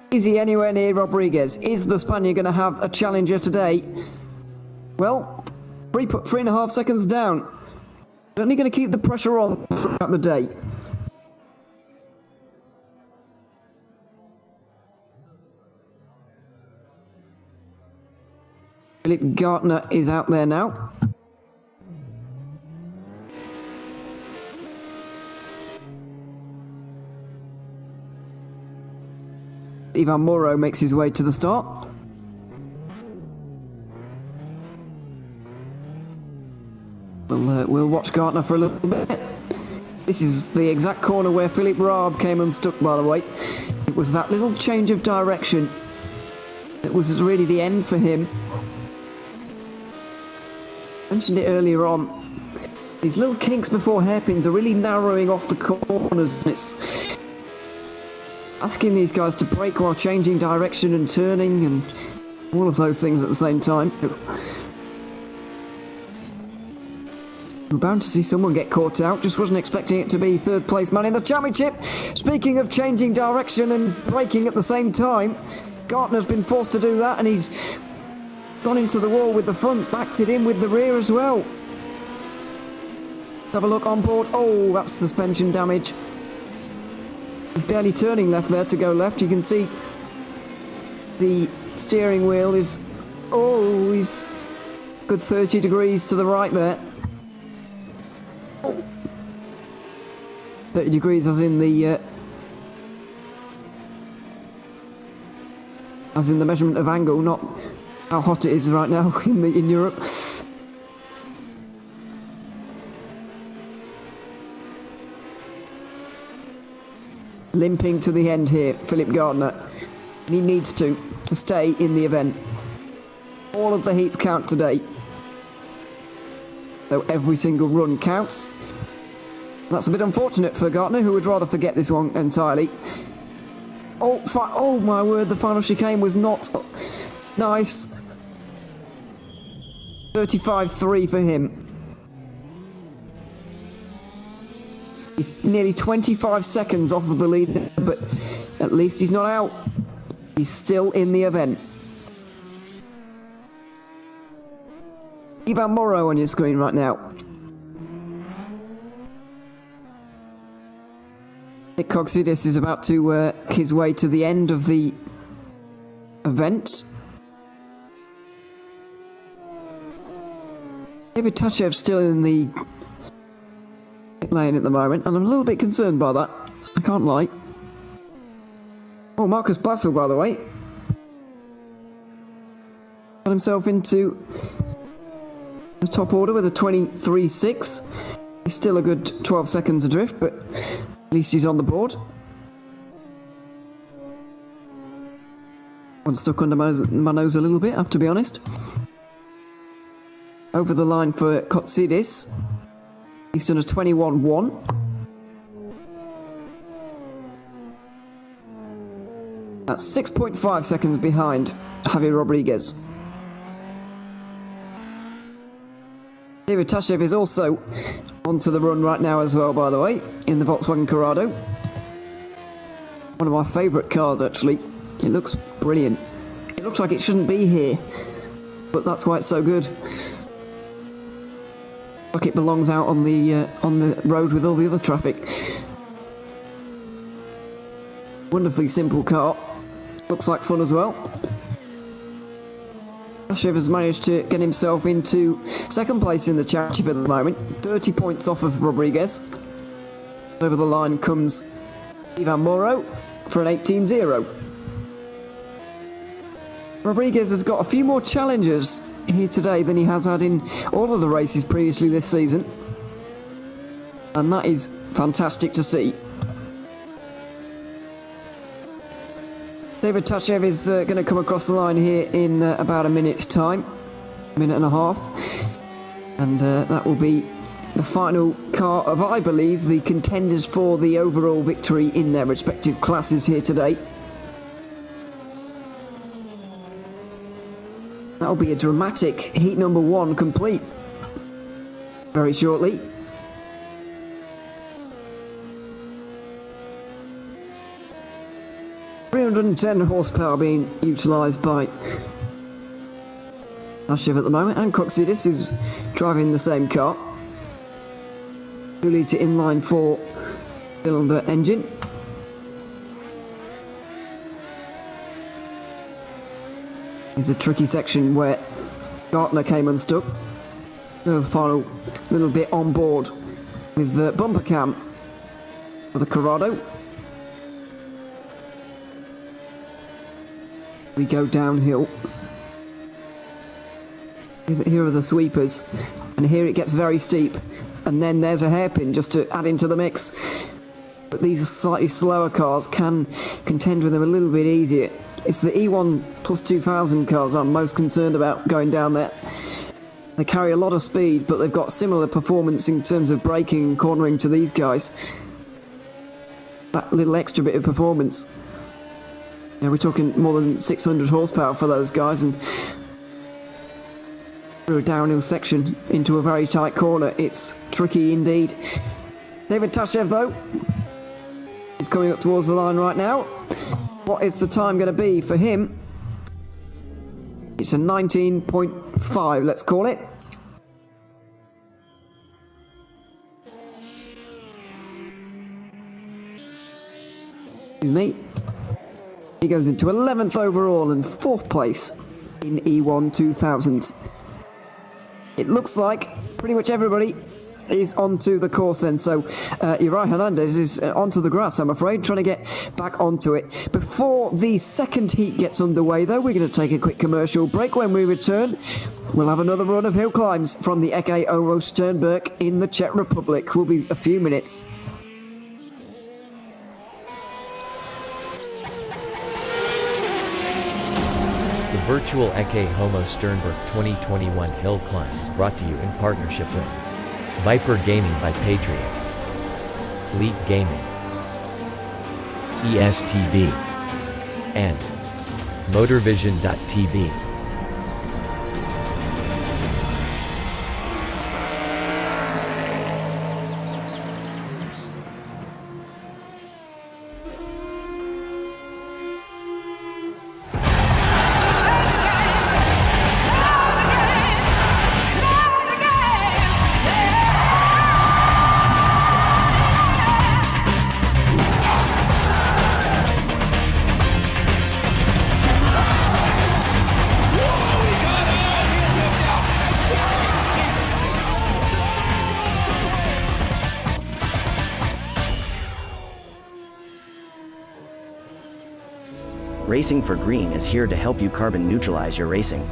Is he anywhere near Rodriguez? Is the Spaniard going to have a challenger today? Well, 3.5 seconds down. Certainly going to keep the pressure on throughout the day. Philip Gardner is out there now. Ivan Moro makes his way to the start. We'll watch Gartner for a little bit. This is the exact corner where Philip Raab came unstuck, by the way. It was that little change of direction that was really the end for him. Mentioned it earlier on. These little kinks before hairpins are really narrowing off the corners. It's asking these guys to brake while changing direction and turning and all of those things at the same time. We're bound to see someone get caught out. Just wasn't expecting it to be third place man in the championship. Speaking of changing direction and braking at the same time, Gartner's been forced to do that, and he's gone into the wall with the front, backed it in with the rear as well. Have a look on board. Oh, that's suspension damage. He's barely turning left there to go left. You can see the steering wheel is... Oh, he's good 30 degrees to the right there. 30 degrees as in the measurement of angle, not how hot it is right now in Europe. Limping to the end here, Philip Gardner. And he needs to stay in the event. All of the heats count today. So every single run counts. That's a bit unfortunate for Gartner, who would rather forget this one entirely. Oh my word, the final chicane was not nice. 35.3 for him. He's nearly 25 seconds off of the lead, but at least he's not out. He's still in the event. Ivan Moro on your screen right now. Nick Coxidis is about to work his way to the end of the event. David Tashev's still in the pit lane at the moment, and I'm a little bit concerned by that. I can't lie. Oh, Marcus Blassel, by the way, got himself into the top order with a 23.6. He's still a good 12 seconds adrift, but at least he's on the board. One stuck under my nose a little bit, I have to be honest. Over the line for Kotsidis. He's done a 21.1. That's 6.5 seconds behind Javier Rodriguez. David Tashev is also onto the run right now as well, by the way, in the Volkswagen Corrado. One of my favourite cars, actually. It looks brilliant. It looks like it shouldn't be here, but that's why it's so good. Like it belongs out on the road with all the other traffic. Wonderfully simple car. Looks like fun as well. Tashev has managed to get himself into second place in the championship at the moment, 30 points off of Rodriguez. Over the line comes Ivan Moro for an 18.0. Rodriguez has got a few more challenges here today than he has had in all of the races previously this season, and that is fantastic to see. David Tashev is going to come across the line here in about a minute's time, minute and a half, and that will be the final car of, I believe, the contenders for the overall victory in their respective classes here today. That'll be a dramatic heat number 1 complete very shortly. .310 horsepower being utilised by Tashev at the moment, and Coxidis, who's driving the same car. 2-litre inline 4 cylinder engine. There's a tricky section where Gartner came unstuck. The final little bit on board with the bumper cam for the Corrado. We go downhill. Here are the sweepers, and here it gets very steep, and then there's a hairpin just to add into the mix. But these slightly slower cars can contend with them a little bit easier. It's the E1 plus 2000 cars I'm most concerned about going down there. They carry a lot of speed, but they've got similar performance in terms of braking and cornering to these guys. That little extra bit of performance. Yeah, we're talking more than 600 horsepower for those guys, and through a downhill section into a very tight corner, it's tricky indeed. David Tashev, though, is coming up towards the line right now. What is the time going to be for him? It's a 19.5, let's call it. Excuse me. He goes into 11th overall and 4th place in E1 2000. It looks like pretty much everybody is onto the course then, so Uri Hernandez is onto the grass, I'm afraid, trying to get back onto it. Before the second heat gets underway, though, we're going to take a quick commercial break. When we return, we'll have another run of hill climbs from the Ecce Homo Šternberk in the Czech Republic. Will be a few minutes. The virtual Ecce Homo Šternberk 2021 hill climb is brought to you in partnership with Viper Gaming by Patriot, Leap Gaming, ESTV, and MotorVision.tv. Racing for Green is here to help you carbon neutralize your racing.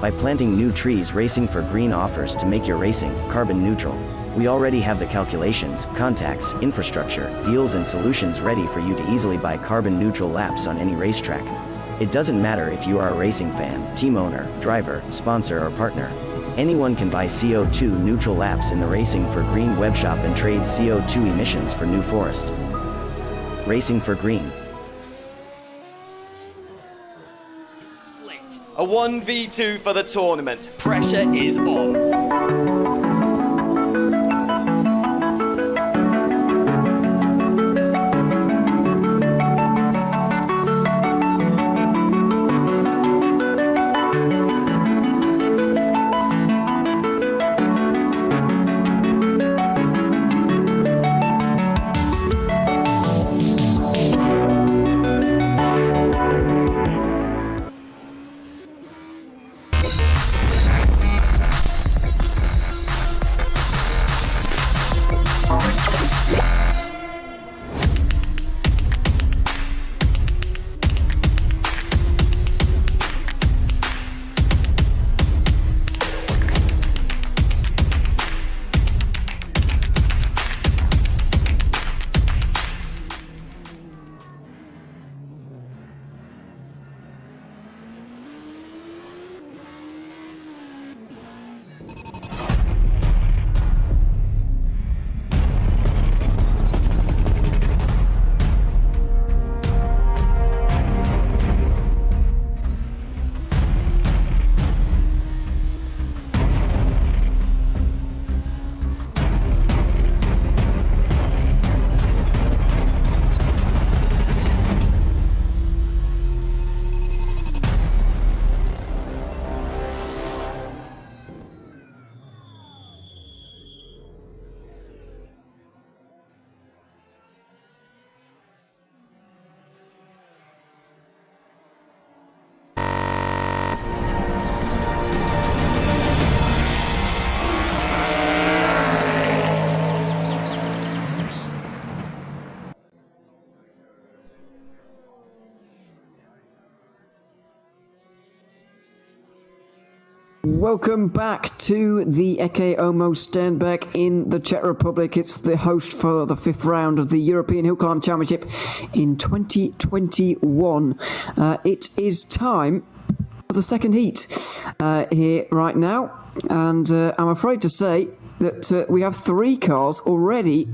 By planting new trees, Racing for Green offers to make your racing carbon neutral. We already have the calculations, contacts, infrastructure, deals and solutions ready for you to easily buy carbon neutral laps on any racetrack. It doesn't matter if you are a racing fan, team owner, driver, sponsor or partner. Anyone can buy CO2 neutral laps in the Racing for Green webshop and trade CO2 emissions for new forest. Racing for Green. A 1v2 for the tournament. Pressure is on. Welcome back to the Ecce Homo Šternberk in the Czech Republic. It's the host for the 5th round of the European Hill Climb Championship in 2021. It is time for the second heat here right now, and I'm afraid to say that we have 3 cars already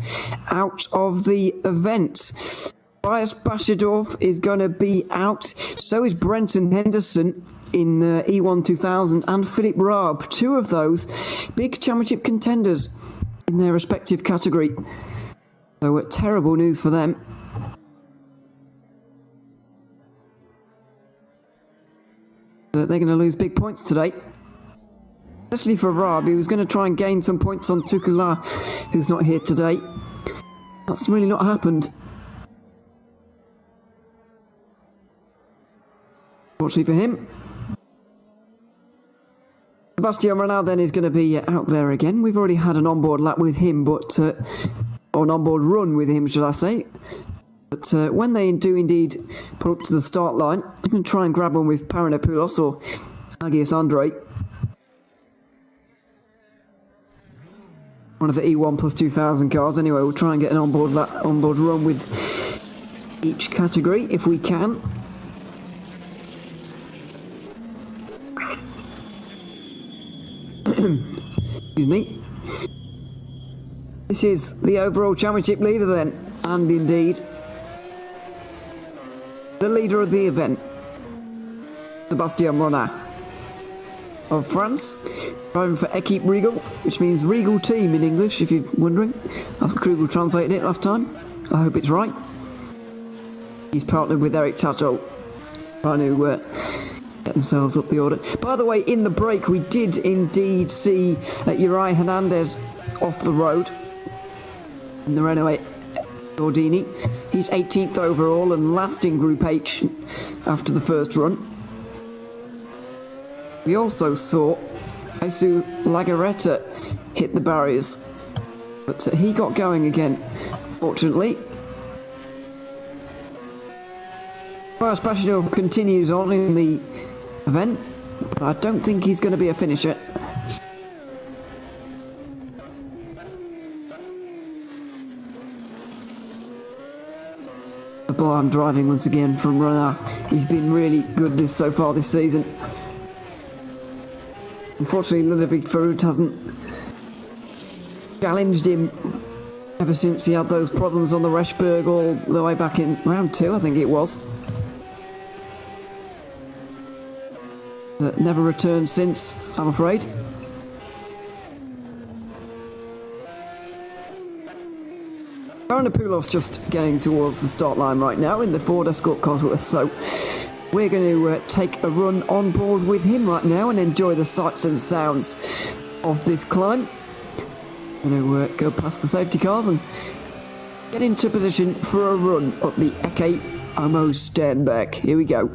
out of the event. Bias Bashadorf is going to be out, so is Brenton Henderson in E1 2000, and Philip Raab, 2 of those big championship contenders in their respective category. So terrible news for them. They're going to lose big points today. Especially for Raab, he was going to try and gain some points on Tukula, who's not here today. That's really not happened. Fortunately for him. Sebastian Renal then is going to be out there again. We've already had an onboard lap with him, but or an onboard run with him, should I say. But when they do indeed pull up to the start line, I'm going to try and grab one with Paranopoulos or Agios Andre. One of the E1 plus 2000 cars. Anyway, we'll try and get an onboard run with each category if we can. Excuse me. This is the overall championship leader then, and indeed the leader of the event, Sebastian Renal of France, driving for Equipe Regal, which means Regal Team in English, if you're wondering. That's Krugel translated it last time. I hope it's right. He's partnered with Eric Tato, trying to get themselves up the order. By the way, in the break, we did indeed see Uri Hernandez off the road in the Renault Gordini. He's 18th overall and last in Group H after the first run. We also saw Jesus Lagaretta hit the barriers, but he got going again, fortunately. Bias Bashadorf continues on in the event, but I don't think he's going to be a finisher. Sublime driving once again from Renal. He's been really good so far this season. Unfortunately, Ludovic Farut hasn't challenged him ever since he had those problems on the Reshberg all the way back in round 2, I think it was. Never returned since, I'm afraid. Paranopoulos just getting towards the start line right now in the Ford Escort Cosworth, so we're going to take a run on board with him right now and enjoy the sights and sounds of this climb. Going to go past the safety cars and get into position for a run up the Ecce Homo Šternberk. Here we go.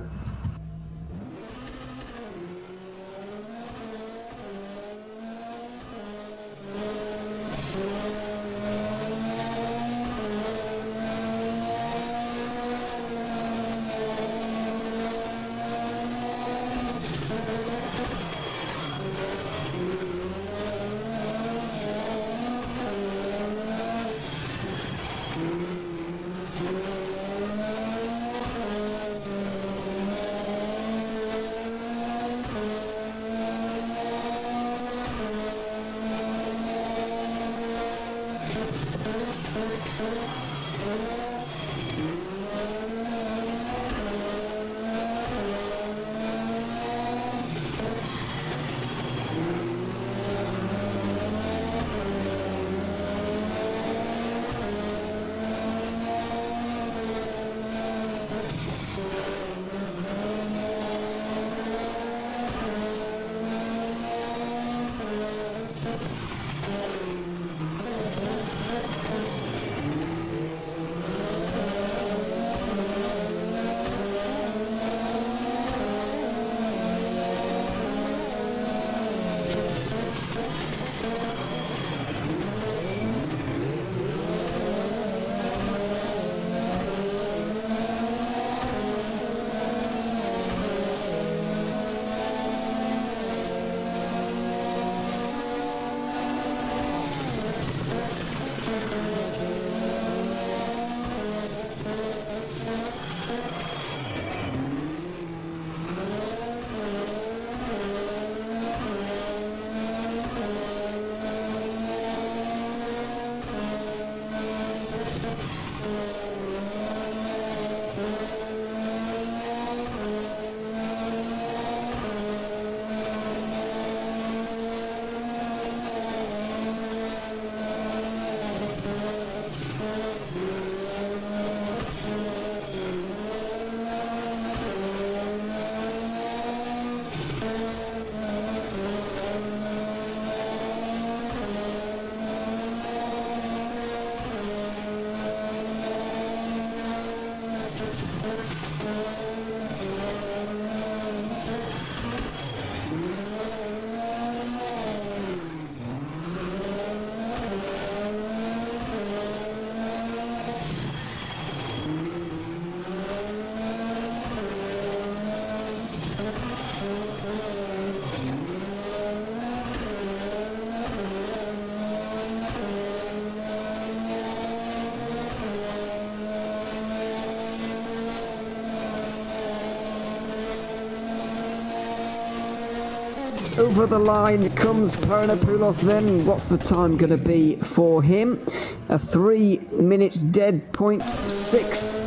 Over the line comes Paranopoulos then. What's the time going to be for him? A 3 minutes dead .6.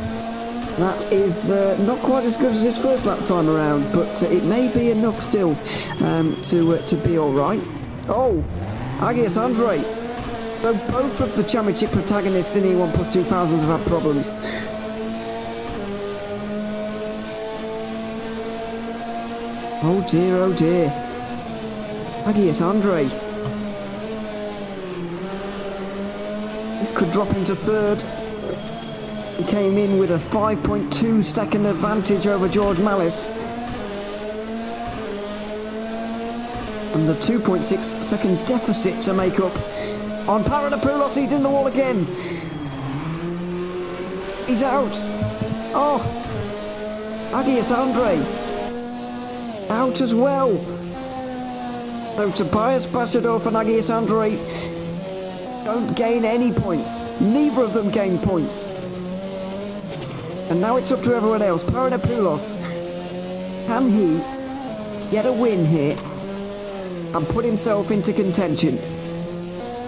That is not quite as good as his first lap time around, but it may be enough still to be alright. Oh, Agius Andre. So both of the championship protagonists in E1 Plus 2000s have had problems. Oh dear, oh dear. Agius Andre. This could drop him to third. He came in with a 5.2 second advantage over George Malice. And the 2.6 second deficit to make up. On Paranopoulos, he's in the wall again. He's out. Oh, Agius Andre. Out as well. So Tobias Basadorf and Agius Andre don't gain any points. Neither of them gain points. And now it's up to everyone else. Paranopoulos, can he get a win here and put himself into contention?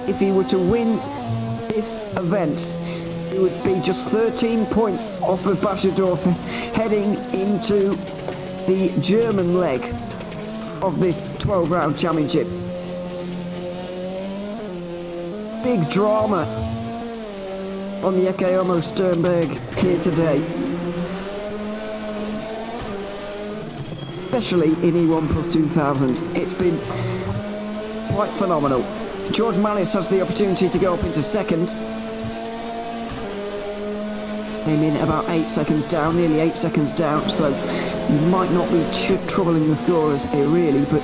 If he were to win this event, it would be just 13 points off of Basadorf heading into the German leg of this 12-round championship. Big drama on the Ecce Homo Šternberk here today. Especially in E1 Plus 2000. It's been quite phenomenal. George Malice has the opportunity to go up into second. Came in about 8 seconds down, nearly 8 seconds down, so you might not be troubling the scorers here really, but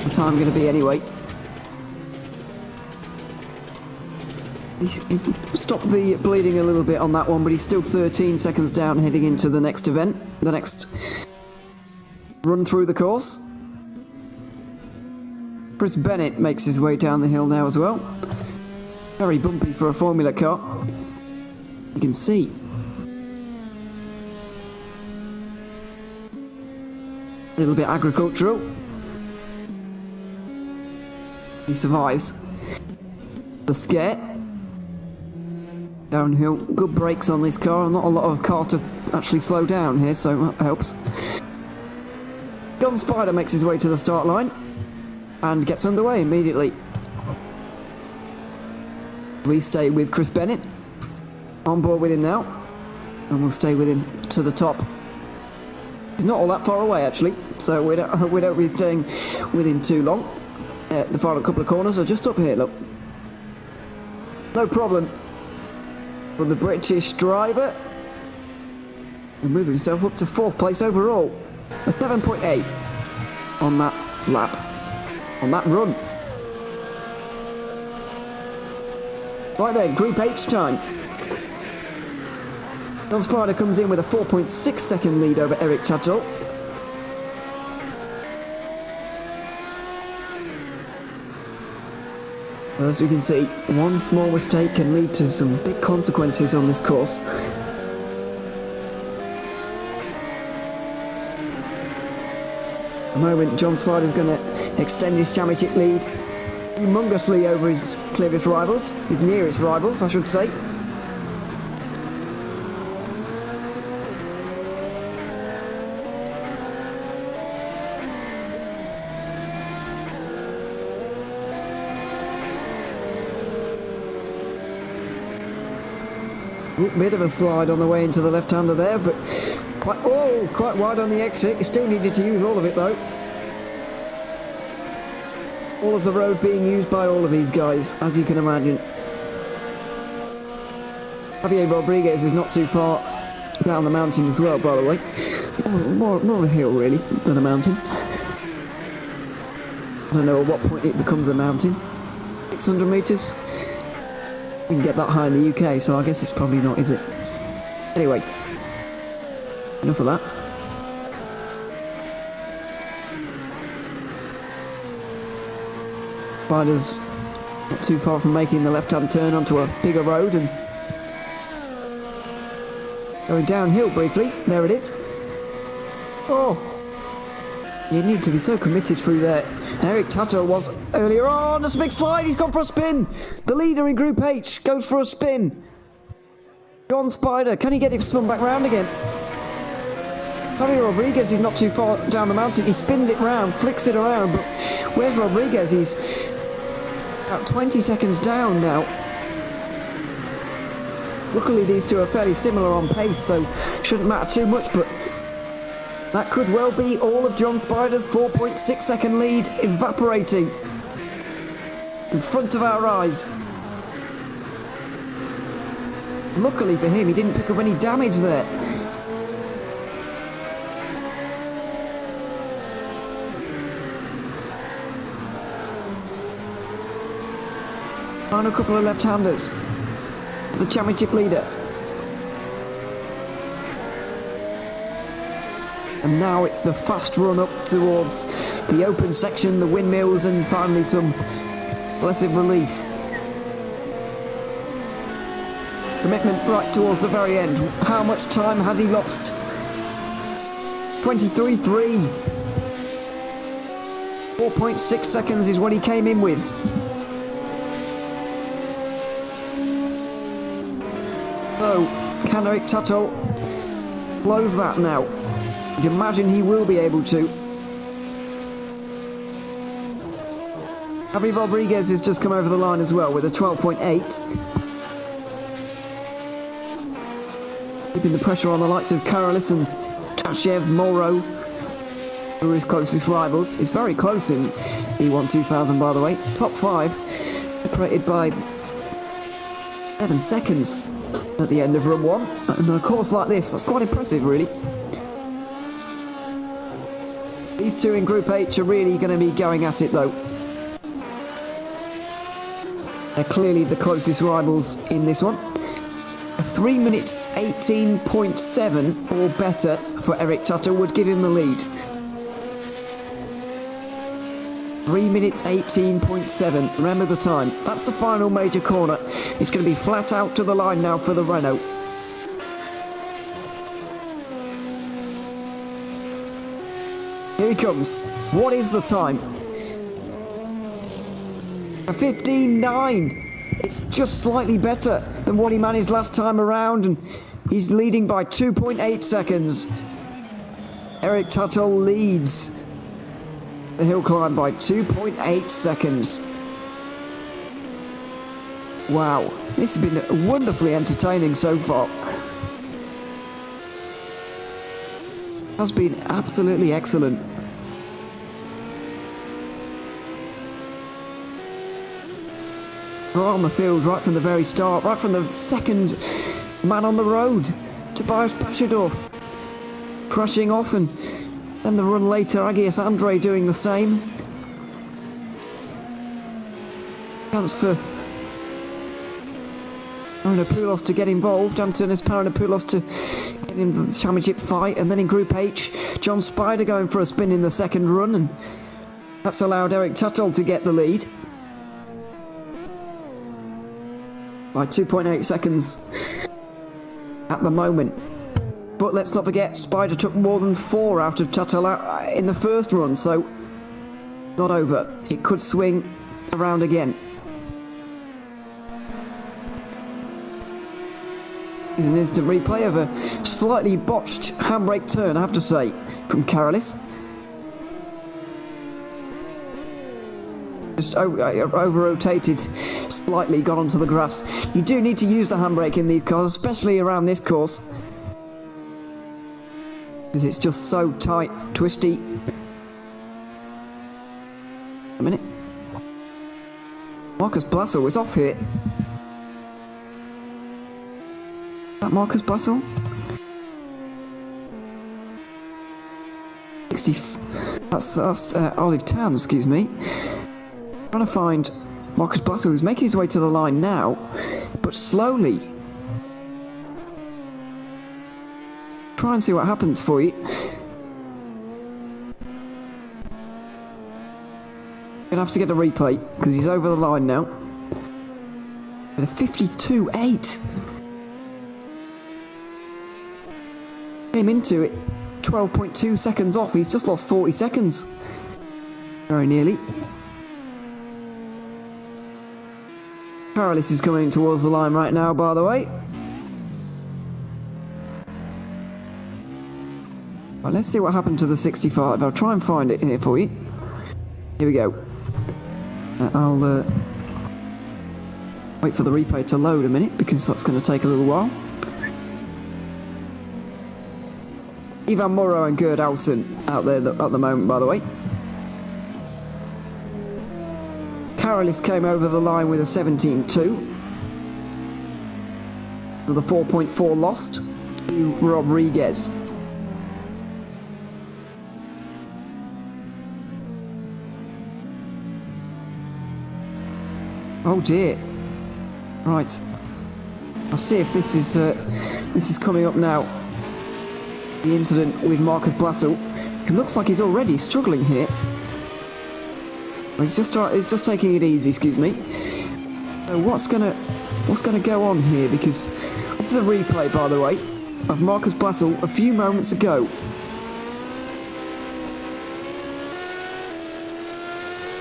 the time going to be anyway. He stopped the bleeding a little bit on that one, but he's still 13 seconds down heading into the next event, the next run through the course. Chris Bennett makes his way down the hill now as well. Very bumpy for a Formula car. You can see. A little bit agricultural. He survives the scare. Downhill, good brakes on this car, not a lot of car to actually slow down here, so that helps. Gun Spider makes his way to the start line and gets underway immediately. We stay with Chris Bennett on board with him now, and we'll stay with him to the top. He's not all that far away actually, so we don't be staying with him too long. The final couple of corners are just up here, look. No problem for the British driver, and move himself up to 4th place overall. A 7.8 on that lap, on that run. Right then, Group H time. Don Spider comes in with a 4.6 second lead over Eric Tattel. As you can see, one small mistake can lead to some big consequences on this course. At the moment, John Spider's going to extend his championship lead humongously over his clearest rivals, his nearest rivals, I should say. Bit of a slide on the way into the left-hander there, but quite wide on the exit. You still needed to use all of it though. All of the road being used by all of these guys, as you can imagine. Javier Rodriguez is not too far down the mountain as well, by the way. More a hill, really, than a mountain. I don't know at what point it becomes a mountain. 600 metres? We can get that high in the UK, so I guess it's probably not, is it? Anyway, enough of that. Spider's not too far from making the left-hand turn onto a bigger road and going downhill briefly. There it is. Oh, you need to be so committed through there. Eric Tuttle was earlier on. It's a big slide. He's gone for a spin. The leader in Group H goes for a spin. John Spider, can he get it spun back round again? Javier Rodriguez is not too far down the mountain. He spins it round, flicks it around, but where's Rodriguez? He's about 20 seconds down now. Luckily, these two are fairly similar on pace, so shouldn't matter too much, but that could well be all of John Spider's 4.6 second lead evaporating in front of our eyes. Luckily for him, he didn't pick up any damage there. Final couple of left-handers. The championship leader. And now it's the fast run up towards the open section, the windmills, and finally some blessed relief. Commitment right towards the very end. How much time has he lost? 23.3. 4.6 seconds is what he came in with. So, can Eric Tuttle close that now? You'd imagine he will be able to. Javier Rodriguez has just come over the line as well with a 12.8. Keeping the pressure on the likes of Karalis and Tashev, Moro, who are his closest rivals. He's very close in E1 2000, by the way. Top 5, separated by 7 seconds at the end of run 1. And a course like this, that's quite impressive, really. These two in Group H are really going to be going at it, though. They're clearly the closest rivals in this one. A 3 minute 18.7 or better for Eric Tuttle would give him the lead. 3 minutes 18.7. Remember the time. That's the final major corner. It's going to be flat out to the line now for the Renault. Here he comes. What is the time? A 15.9. It's just slightly better than what he managed last time around, and he's leading by 2.8 seconds. Eric Tuttle leads the hill climb by 2.8 seconds. Wow, this has been wonderfully entertaining so far. Has been absolutely excellent. On the field right from the very start, right from the second man on the road, Tobias Bashadorf crashing off, and then the run later, Agios Andre doing the same. Chance for Paranopoulos to get involved, Antonis Paranopoulos to get into the championship fight, and then in Group H, John Spider going for a spin in the second run, and that's allowed Eric Tuttle to get the lead by 2.8 seconds at the moment. But let's not forget, Spider took more than 4 out of Tuttle in the first run, so not over. It could swing around again. Is an instant replay of a slightly botched handbrake turn, I have to say, from Karalis. Just over-rotated slightly, got onto the grass. You do need to use the handbrake in these cars, especially around this course. Because it's just so tight, twisty. A minute. Marcus Blasso is off here. Is that Marcus Blasso? 60. That's Olive Town, excuse me. Trying to find Marcus Blasso, who's making his way to the line now, but slowly. Try and see what happens for you. Gonna have to get a replay because he's over the line now with a 52.8. Came into it 12.2 seconds off. He's just lost 40 seconds. Very nearly. Carolis is coming towards the line right now, by the way. Right, let's see what happened to the 65. I'll try and find it here for you. Here we go. I'll wait for the replay to load a minute because that's going to take a little while. Ivan Morrow and Gerd Alton out there at the moment, by the way. Carolis came over the line with a 17.2. With a 4.4 lost to Rodriguez. Oh dear. Right. I'll see if this is coming up now. The incident with Marcus Blasso. It looks like he's already struggling here. He's just taking it easy, excuse me. So what's gonna go on here? Because this is a replay, by the way, of Marcus Blasso a few moments ago.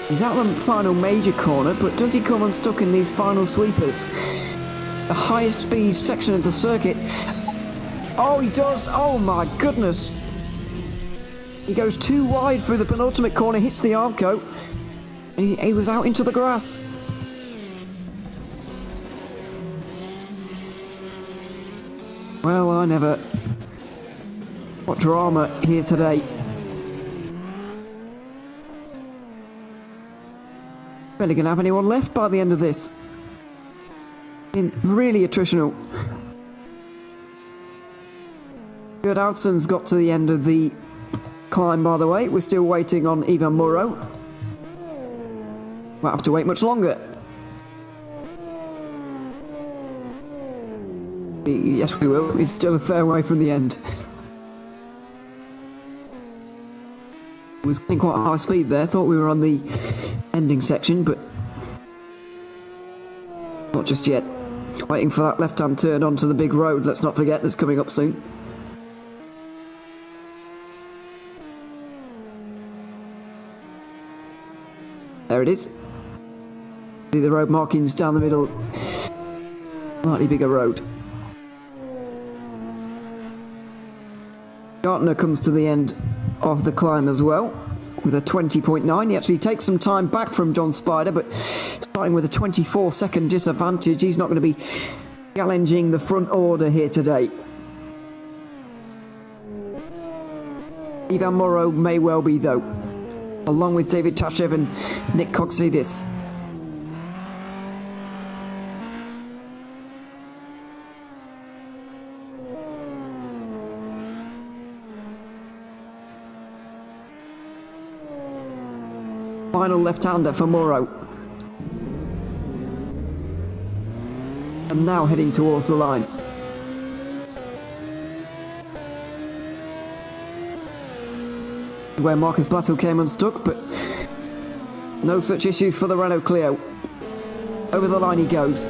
He's at the final major corner, but does he come unstuck in these final sweepers? The highest speed section of the circuit. Oh, he does! Oh my goodness! He goes too wide through the penultimate corner, hits the Arco, and he was out into the grass. Well, I never... What drama here today. Barely gonna have anyone left by the end of this. Really attritional. Gerd Alton's got to the end of the climb, by the way. We're still waiting on Ivan Morrow. Won't have to wait much longer. Yes, we will. It's still a fair way from the end. Was getting quite a high speed there. Thought we were on the ending section, but not just yet. Waiting for that left-hand turn onto the big road, let's not forget, that's coming up soon. There it is. See the road markings down the middle. Slightly bigger road. Gartner comes to the end of the climb as well with a 20.9. He actually takes some time back from John Spider, but starting with a 24-second disadvantage, he's not going to be challenging the front order here today. Ivan Morrow may well be, though, along with David Tashev and Nick Coxidis. Final left-hander for Morrow. And now heading towards the line. Where Marcus Blasso came unstuck, but no such issues for the Renault Clio. Over the line he goes.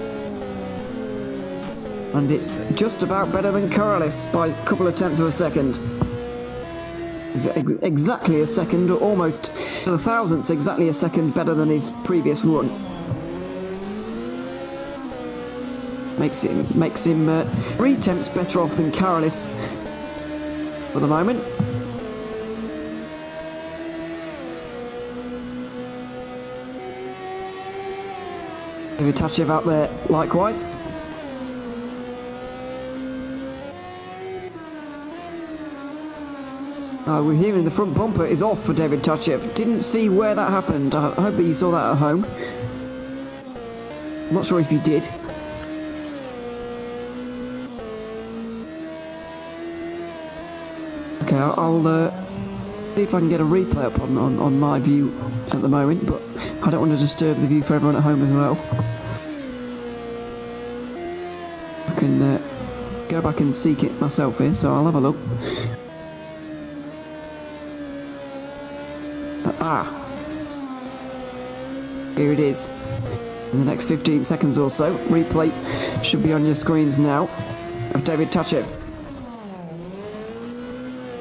And it's just about better than Carolis by a couple of tenths of a second. Exactly a second, or almost to the thousandths, exactly a second better than his previous run. Makes him 3 tenths better off than Carolis for the moment. David Tashev out there likewise. We're hearing the front bumper is off for David Tachev. Didn't see where that happened. I hope that you saw that at home. I'm not sure if you did. Okay, I'll see if I can get a replay up on my view at the moment, but I don't want to disturb the view for everyone at home as well. I can go back and seek it myself here, so I'll have a look. Here it is. In the next 15 seconds or so, replay should be on your screens now of David Tachev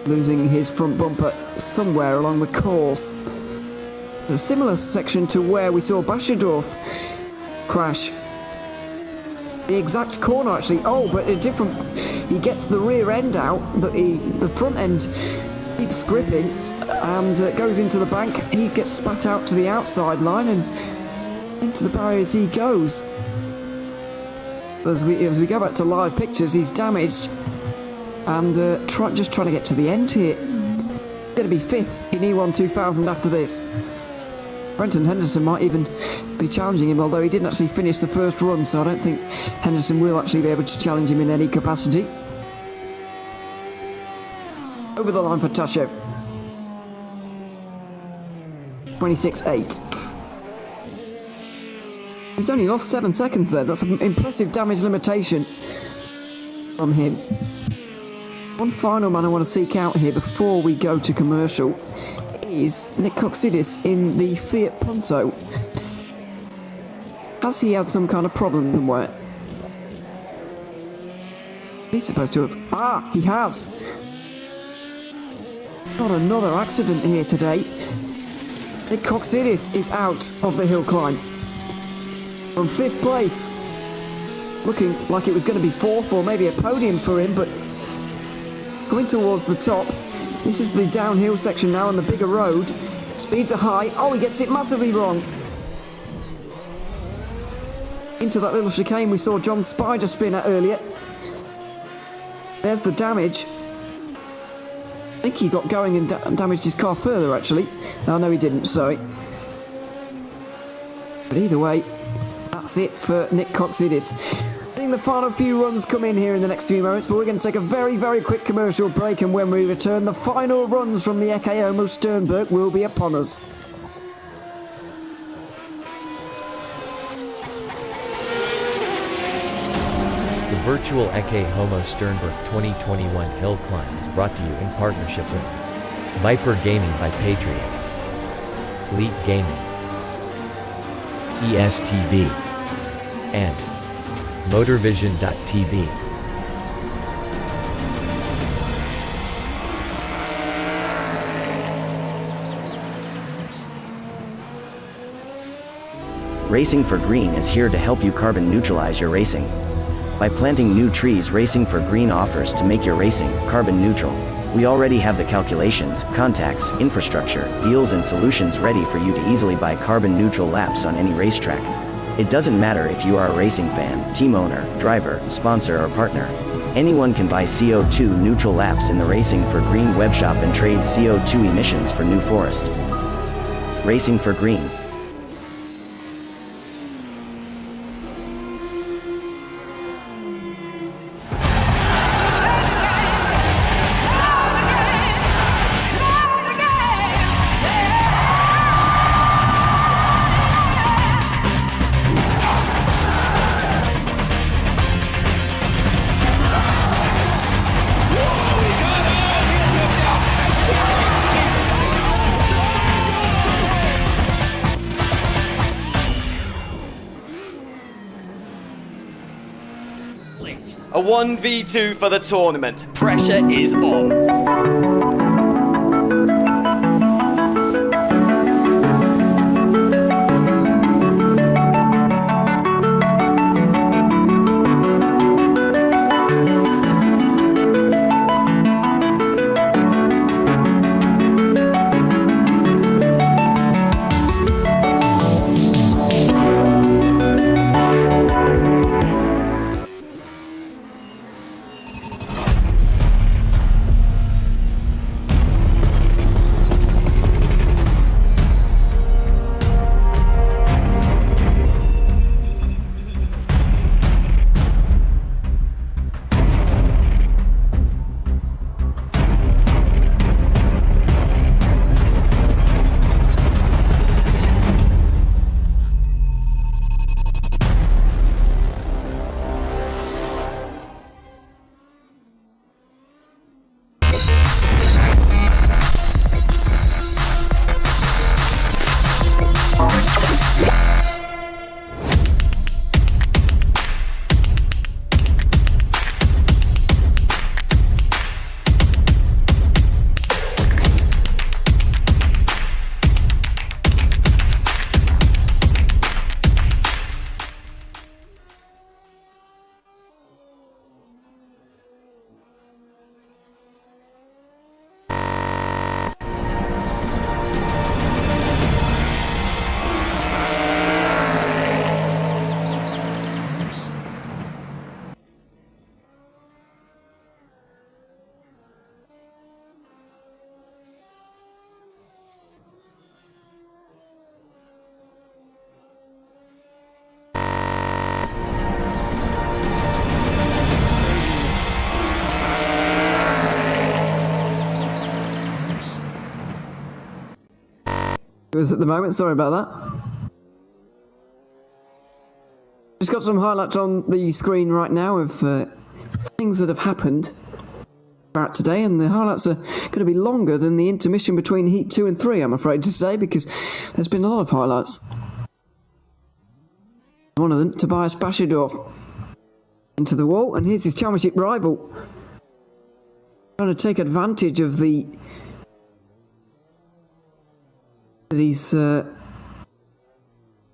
losing his front bumper somewhere along the course. It's a similar section to where we saw Bashadorf crash. The exact corner actually. Oh, but a different. He gets the rear end out, but the front end keeps gripping and goes into the bank. He gets spat out to the outside line and into the barriers he goes. As we go back to live pictures, he's damaged and just trying to get to the end here. Going to be 5th in E1 2000 after this. Brenton Henderson might even be challenging him, although he didn't actually finish the first run, so I don't think Henderson will actually be able to challenge him in any capacity. Over the line for Tachev. 26.8. He's only lost 7 seconds there. That's an impressive damage limitation from him. One final man I want to seek out here before we go to commercial is Nick Coxidis in the Fiat Punto. Has he had some kind of problem somewhere? He's supposed to have... he has! Not another accident here today. Nick Coxidis is out of the hill climb. From 5th place. Looking like it was going to be 4th or maybe a podium for him, but going towards the top. This is the downhill section now on the bigger road. Speeds are high. Oh, he gets it massively wrong. Into that little chicane we saw John Spider spin at earlier. There's the damage. I think he got going and damaged his car further, actually. Oh, no, he didn't, sorry. But either way, that's it for Nick Coxidis. I think the final few runs come in here in the next few moments, but we're going to take a very, very quick commercial break, and when we return, the final runs from the Ecce Homo Šternberk will be upon us. The virtual Ecce Homo Šternberk 2021 hill climb is brought to you in partnership with Viper Gaming by Patriot, Elite Gaming, ESTV, and Motorvision.tv. Racing for Green is here to help you carbon neutralize your racing. By planting new trees, Racing for Green offers to make your racing carbon neutral. We already have the calculations, contacts, infrastructure, deals and solutions ready for you to easily buy carbon neutral laps on any racetrack. It doesn't matter if you are a racing fan, team owner, driver, sponsor or partner. Anyone can buy CO2 neutral laps in the Racing for Green webshop and trade CO2 emissions for New Forest. Racing for Green. A 1v2 for the tournament. Pressure is on. was at the moment. Sorry about that. Just got some highlights on the screen right now of things that have happened throughout today, and the highlights are going to be longer than the intermission between Heat 2 and 3, I'm afraid to say, because there's been a lot of highlights. One of them, Tobias Bashadorf, into the wall, and here's his championship rival, trying to take advantage of these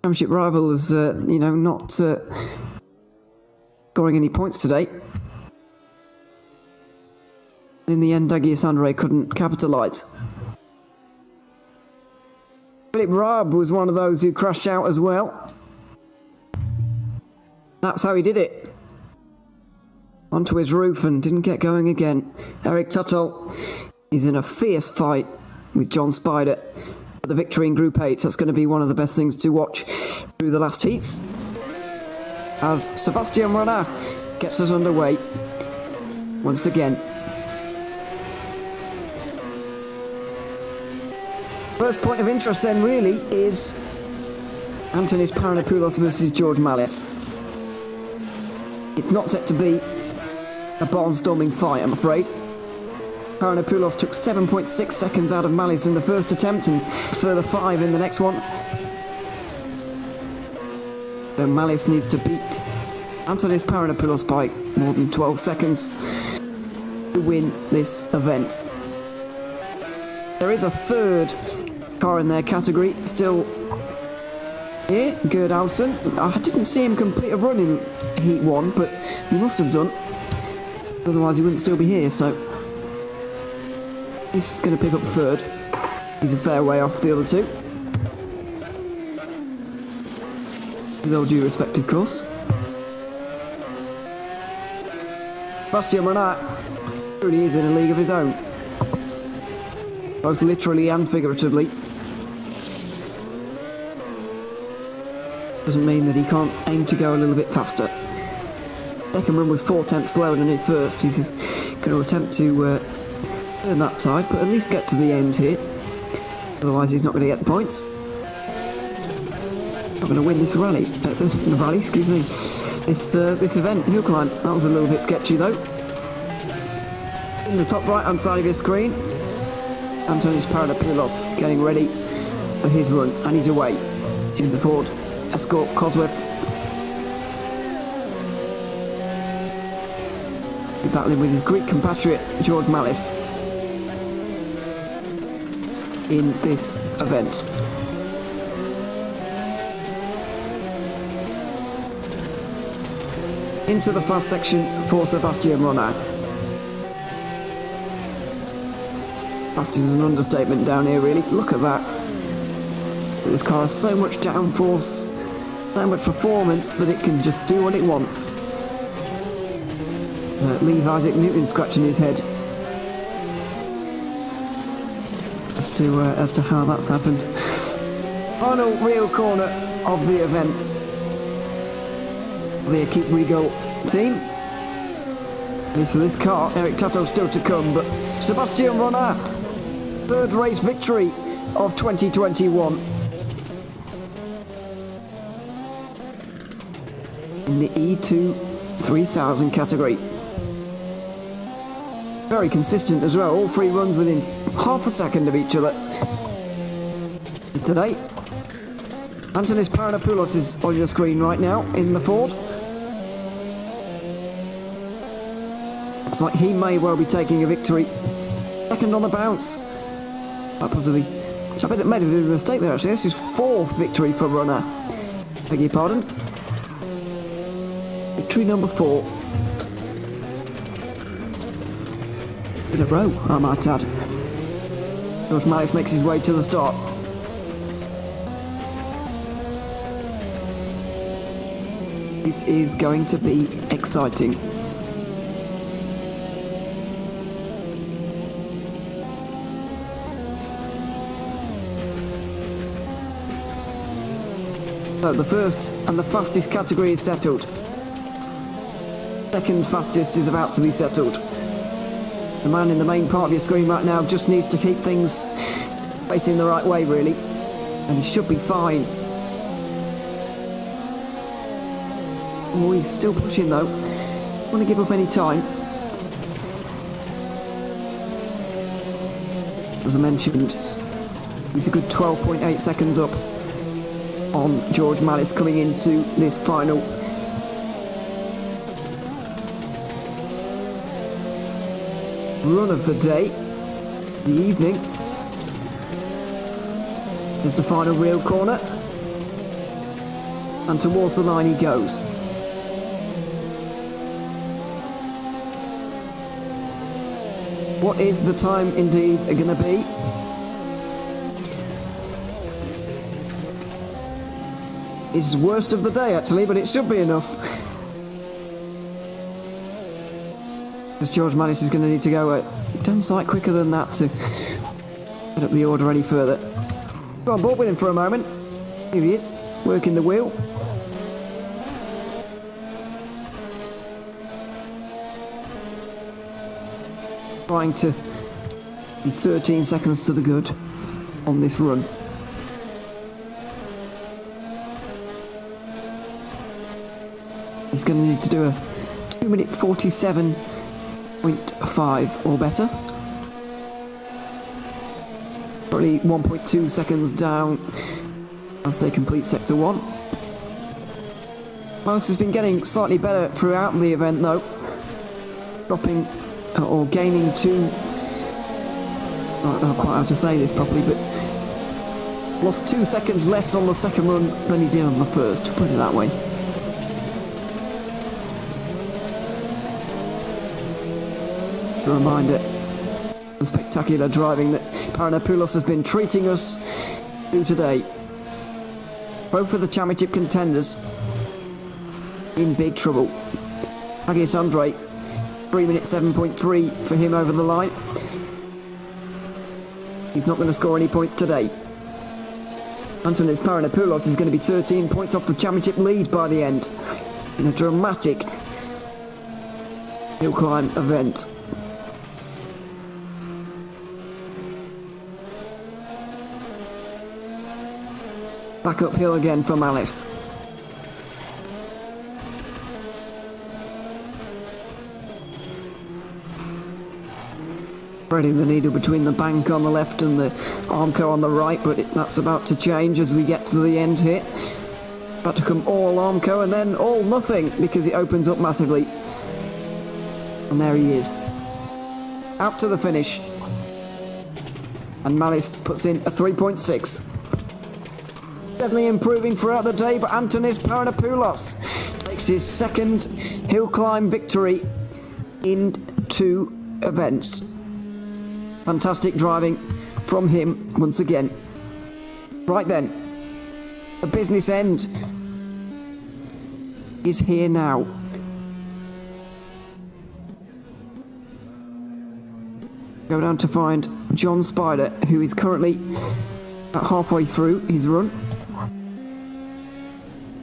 championship rival is, not scoring any points today. In the end, Dagius Andre couldn't capitalise. Philip Raab was one of those who crashed out as well. That's how he did it. Onto his roof and didn't get going again. Eric Tuttle is in a fierce fight with John Spider for the victory in Group 8. That's going to be one of the best things to watch through the last heats, as Sebastian Renard gets us underway once again. First point of interest then really is Antonis Paranopoulos versus George Malice. It's not set to be a barnstorming fight, I'm afraid. Paranopoulos took 7.6 seconds out of Malice in the first attempt and further 5 in the next one. So Malice needs to beat Antonis Paranopoulos by more than 12 seconds to win this event. There is a third car in their category still here, Gerd Alsen. I didn't see him complete a run in Heat 1, but he must have done. Otherwise he wouldn't still be here, so he's going to pick up third. He's a fair way off the other two, with all due respect, of course. Bastien Renard really is in a league of his own, both literally and figuratively. Doesn't mean that he can't aim to go a little bit faster. Second run was 4 tenths slower than his first. He's going to attempt to turn that tide, but at least get to the end here. Otherwise he's not going to get the points. Not going to win this rally. This event, hill climb. That was a little bit sketchy though. In the top right hand side of your screen, Antonis Paranopoulos getting ready for his run, and he's away in the Ford Escort Cosworth. Be battling with his Greek compatriot George Malice in this event. Into the fast section for Sebastian Renard. Fast is an understatement down here, really. Look at that. This car has so much downforce, so much performance that it can just do what it wants. Leave Isaac Newton scratching his head as to how that's happened. Final real corner of the event. The Equipe Rigaud team. At least for this car, Eric Tuttle still to come, but Sebastian Renard, third race victory of 2021. In the E2 3000 category. Very consistent as well, all 3 runs within half a second of each other. Today, Antonis Paranopoulos is on your screen right now in the Ford. Looks like he may well be taking a victory. Second on the bounce. Possibly. I bet it made a bit of a mistake there actually. This is 4th victory for Renard. Beg your pardon. Victory number 4. In a row, I might add. George Malice makes his way to the start. This is going to be exciting. So the first and the fastest category is settled. Second fastest is about to be settled. The man in the main part of your screen right now just needs to keep things facing the right way, really. And he should be fine. Oh, he's still pushing though. Don't want to give up any time. As I mentioned, he's a good 12.8 seconds up on George Malice coming into this final. Run of the day, the evening. There's the final real corner. And towards the line he goes. What is the time indeed going to be? It's worst of the day actually, but it should be enough. Because George Malice is going to need to go a damn sight quicker than that to put up the order any further. Go on board with him for a moment. Here he is, working the wheel. Trying to be 13 seconds to the good on this run. He's going to need to do a 2-minute 47.5 or better. Probably 1.2 seconds down as they complete sector 1. Malice has been getting slightly better throughout the event though, dropping or gaining 2, I don't know quite how to say this properly, but lost 2 seconds less on the second run than he did on the first, put it that way. A reminder, the spectacular driving that Paranopoulos has been treating us to today. Both of the championship contenders in big trouble. Hagios Andrei, 3-minute 7.3 for him over the line. He's not going to score any points today. Antonis Paranopoulos is going to be 13 points off the championship lead by the end in a dramatic hill climb event. Back uphill again for Malice. Threading the needle between the bank on the left and the Armco on the right, but that's about to change as we get to the end here. About to come all Armco and then all nothing because it opens up massively. And there he is. Out to the finish. And Malice puts in a 3.6. Definitely improving throughout the day, but Antonis Paranopoulos takes his second hill climb victory in 2 events. Fantastic driving from him once again. Right then, the business end is here now. Go down to find John Spider, who is currently about halfway through his run.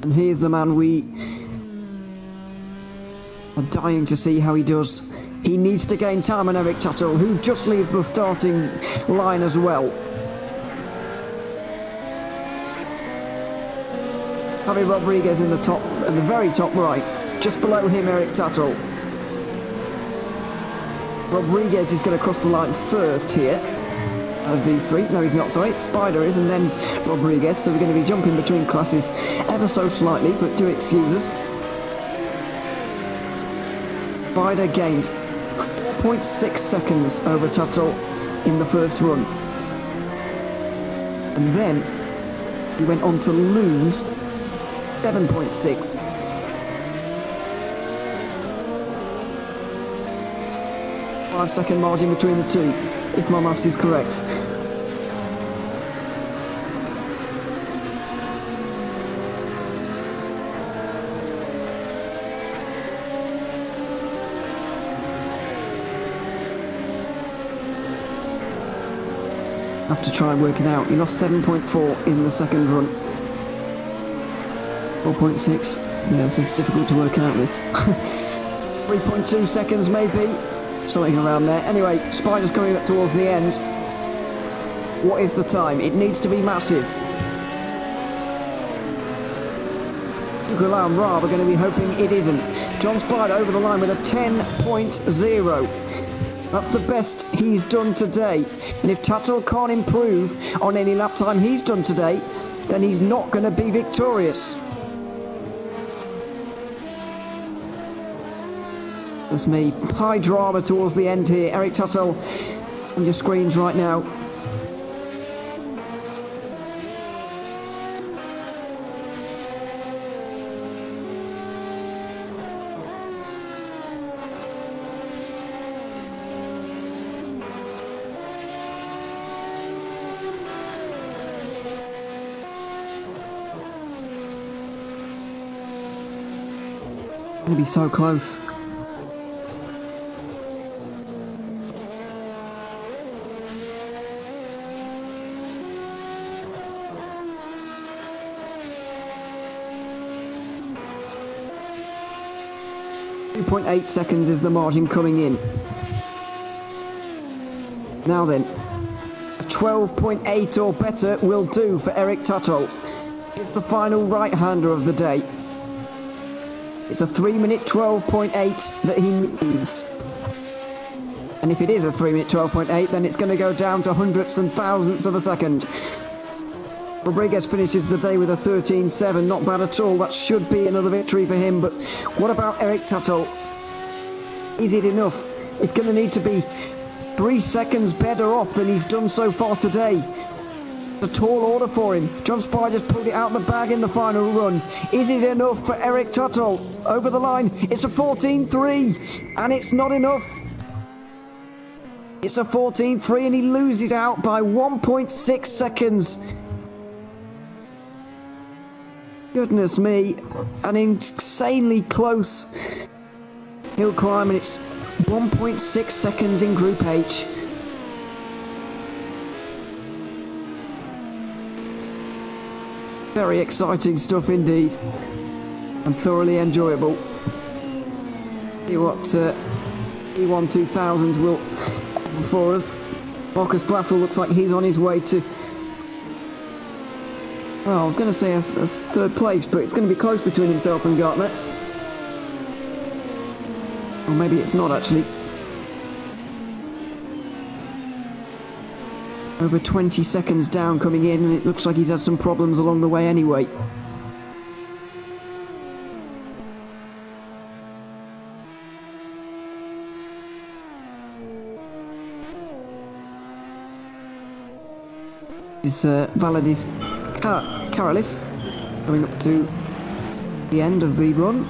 And here's the man we are dying to see how he does. He needs to gain time on Eric Tuttle, who just leaves the starting line as well. Javi Rodriguez in the top, at the very top right. Just below him, Eric Tuttle. Rodriguez is going to cross the line first here. Of these 3, no he's not, sorry, Spider is, and then Rodriguez, so we're going to be jumping between classes ever so slightly, but do excuse us. Spider gained 4.6 seconds over Tuttle in the first run. And then he went on to lose 7.6. Five-second margin between the two, if my maths is correct. Have to try and work it out. He lost 7.4 in the second run. 4.6. Yeah, this is difficult to work out, this. 3.2 seconds maybe. Something around there. Anyway, Spider's coming up towards the end. What is the time? It needs to be massive. Nicola and Raab are going to be hoping it isn't. John Spider over the line with a 10.0. That's the best he's done today. And if Tuttle can't improve on any lap time he's done today, then he's not going to be victorious. That's me. High drama towards the end here. Eric Tuttle on your screens right now. Gonna be so close. .8 seconds is the margin coming in. Now then, 12.8 or better will do for Eric Tuttle. It's the final right-hander of the day. It's a 3-minute 12.8 that he needs. And if it is a 3-minute 12.8, then it's going to go down to hundredths and thousandths of a second. Rodriguez finishes the day with a 13.7, not bad at all. That should be another victory for him. But what about Eric Tuttle? Is it enough? It's going to need to be 3 seconds better off than he's done so far today. It's a tall order for him. John Spy just pulled it out the bag in the final run. Is it enough for Eric Tuttle? Over the line, it's a 14.3, and it's not enough. It's a 14.3, and he loses out by 1.6 seconds. Goodness me, an insanely close hill climb, and it's 1.6 seconds in Group H. Very exciting stuff indeed, and thoroughly enjoyable. See what E1 2000 will offer for us. Marcus Blassel looks like he's on his way to, well, I was going to say as third place, but it's going to be close between himself and Gartner. Or maybe it's not actually. Over 20 seconds down coming in, and it looks like he's had some problems along the way anyway. This is Valadis Karalis coming up to the end of the run.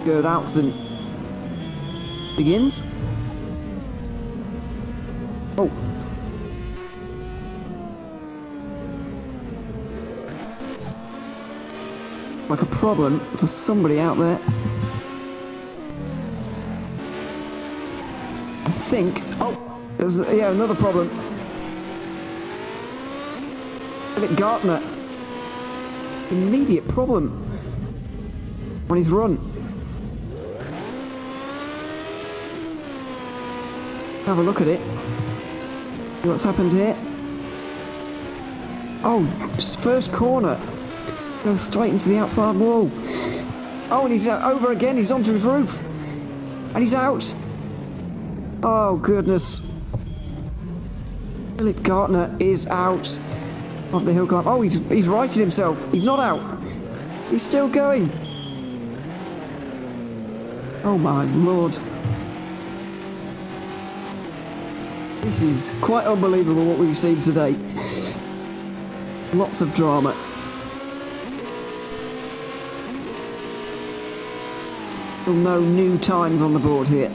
Gerd Outzen begins. Oh. Like a problem for somebody out there. I think. Oh, there's another problem. Philip Gartner. Immediate problem on his run. Have a look at it. See what's happened here. Oh, just first corner. Goes straight into the outside wall. Oh, and he's over again. He's onto his roof. And he's out. Oh, goodness. Philip Gartner is out of the hill climb. Oh, he's righted himself. He's not out. He's still going. Oh, my Lord. This is quite unbelievable what we've seen today. Lots of drama. Still no new times on the board here.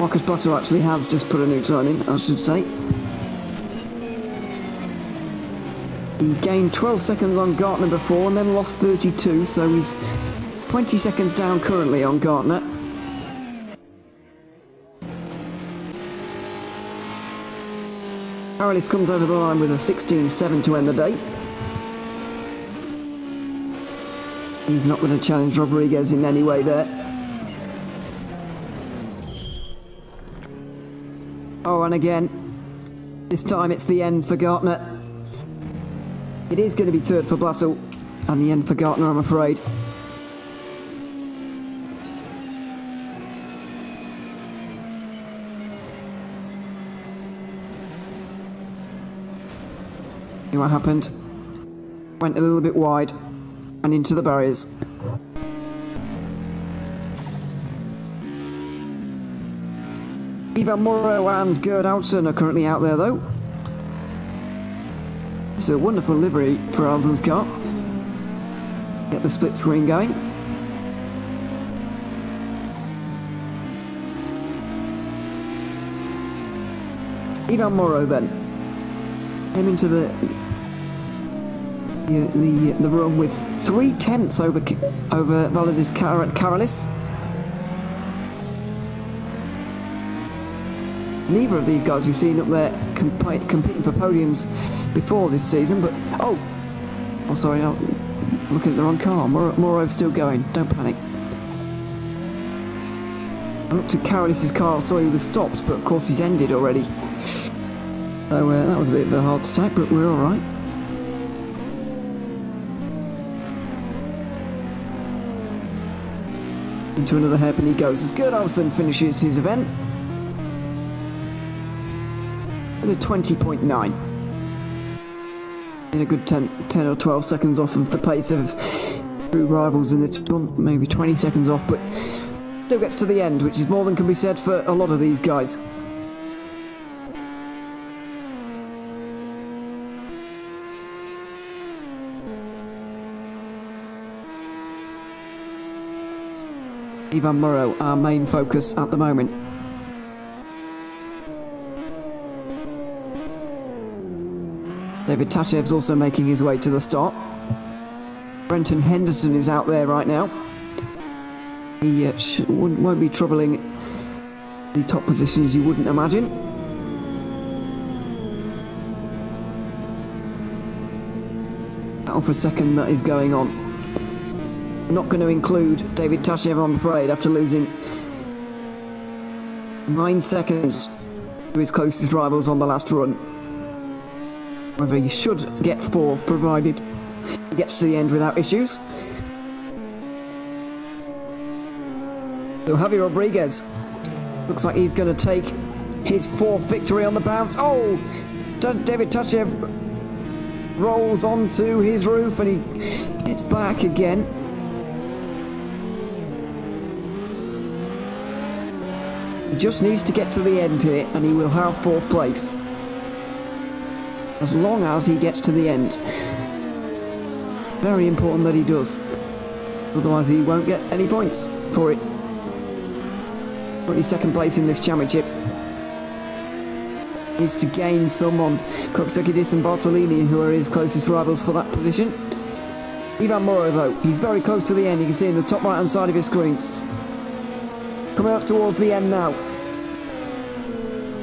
Marcus Blasser actually has just put a new time in, I should say. He gained 12 seconds on Gartner before and then lost 32, so he's 20 seconds down currently on Gartner. Karalis comes over the line with a 16.7 to end the day. He's not going to challenge Rodriguez in any way there. Oh, and again, this time it's the end for Gartner. It is going to be third for Blassel. and the end for Gartner, I'm afraid. See what happened? Went a little bit wide and into the barriers. Ivan Morrow and Gerd Alsen are currently out there though. It's a wonderful livery for Alsen's car. Get the split screen going. Ivan Morrow then came into the run with 3/10 over Validis Karalis. Neither of these guys we've seen up there competing for podiums before this season, but oh sorry, I'm looking at the wrong car. Morrow's still going, don't panic. I looked at Karalis' car, saw he was stopped, but of course he's ended already. So that was a bit of a heart attack, but we're alright. Into another hairpin he goes as Gerd Alsen finishes his event with a 20.9. In a good 10 or 12 seconds off of the pace of true rivals in this one, maybe 20 seconds off, but still gets to the end, which is more than can be said for a lot of these guys. Ivan Morrow, our main focus at the moment. David Tashev's also making his way to the start. Brenton Henderson is out there right now. He won't be troubling the top positions, you wouldn't imagine. Battle for second that is going on. Not going to include David Tashev, I'm afraid, after losing 9 seconds to his closest rivals on the last run. However, he should get fourth, provided he gets to the end without issues. So Javi Rodriguez looks like he's going to take his fourth victory on the bounce. Oh! David Tashev rolls onto his roof and he gets back again. He just needs to get to the end here and he will have fourth place. As long as he gets to the end. Very important that he does. Otherwise he won't get any points for it. Currently second place in this championship. Needs to gain some on Koksekidis and Bartolini, who are his closest rivals for that position. Ivan Morrow though, he's very close to the end. You can see in the top right hand side of his screen. Coming up towards the end now.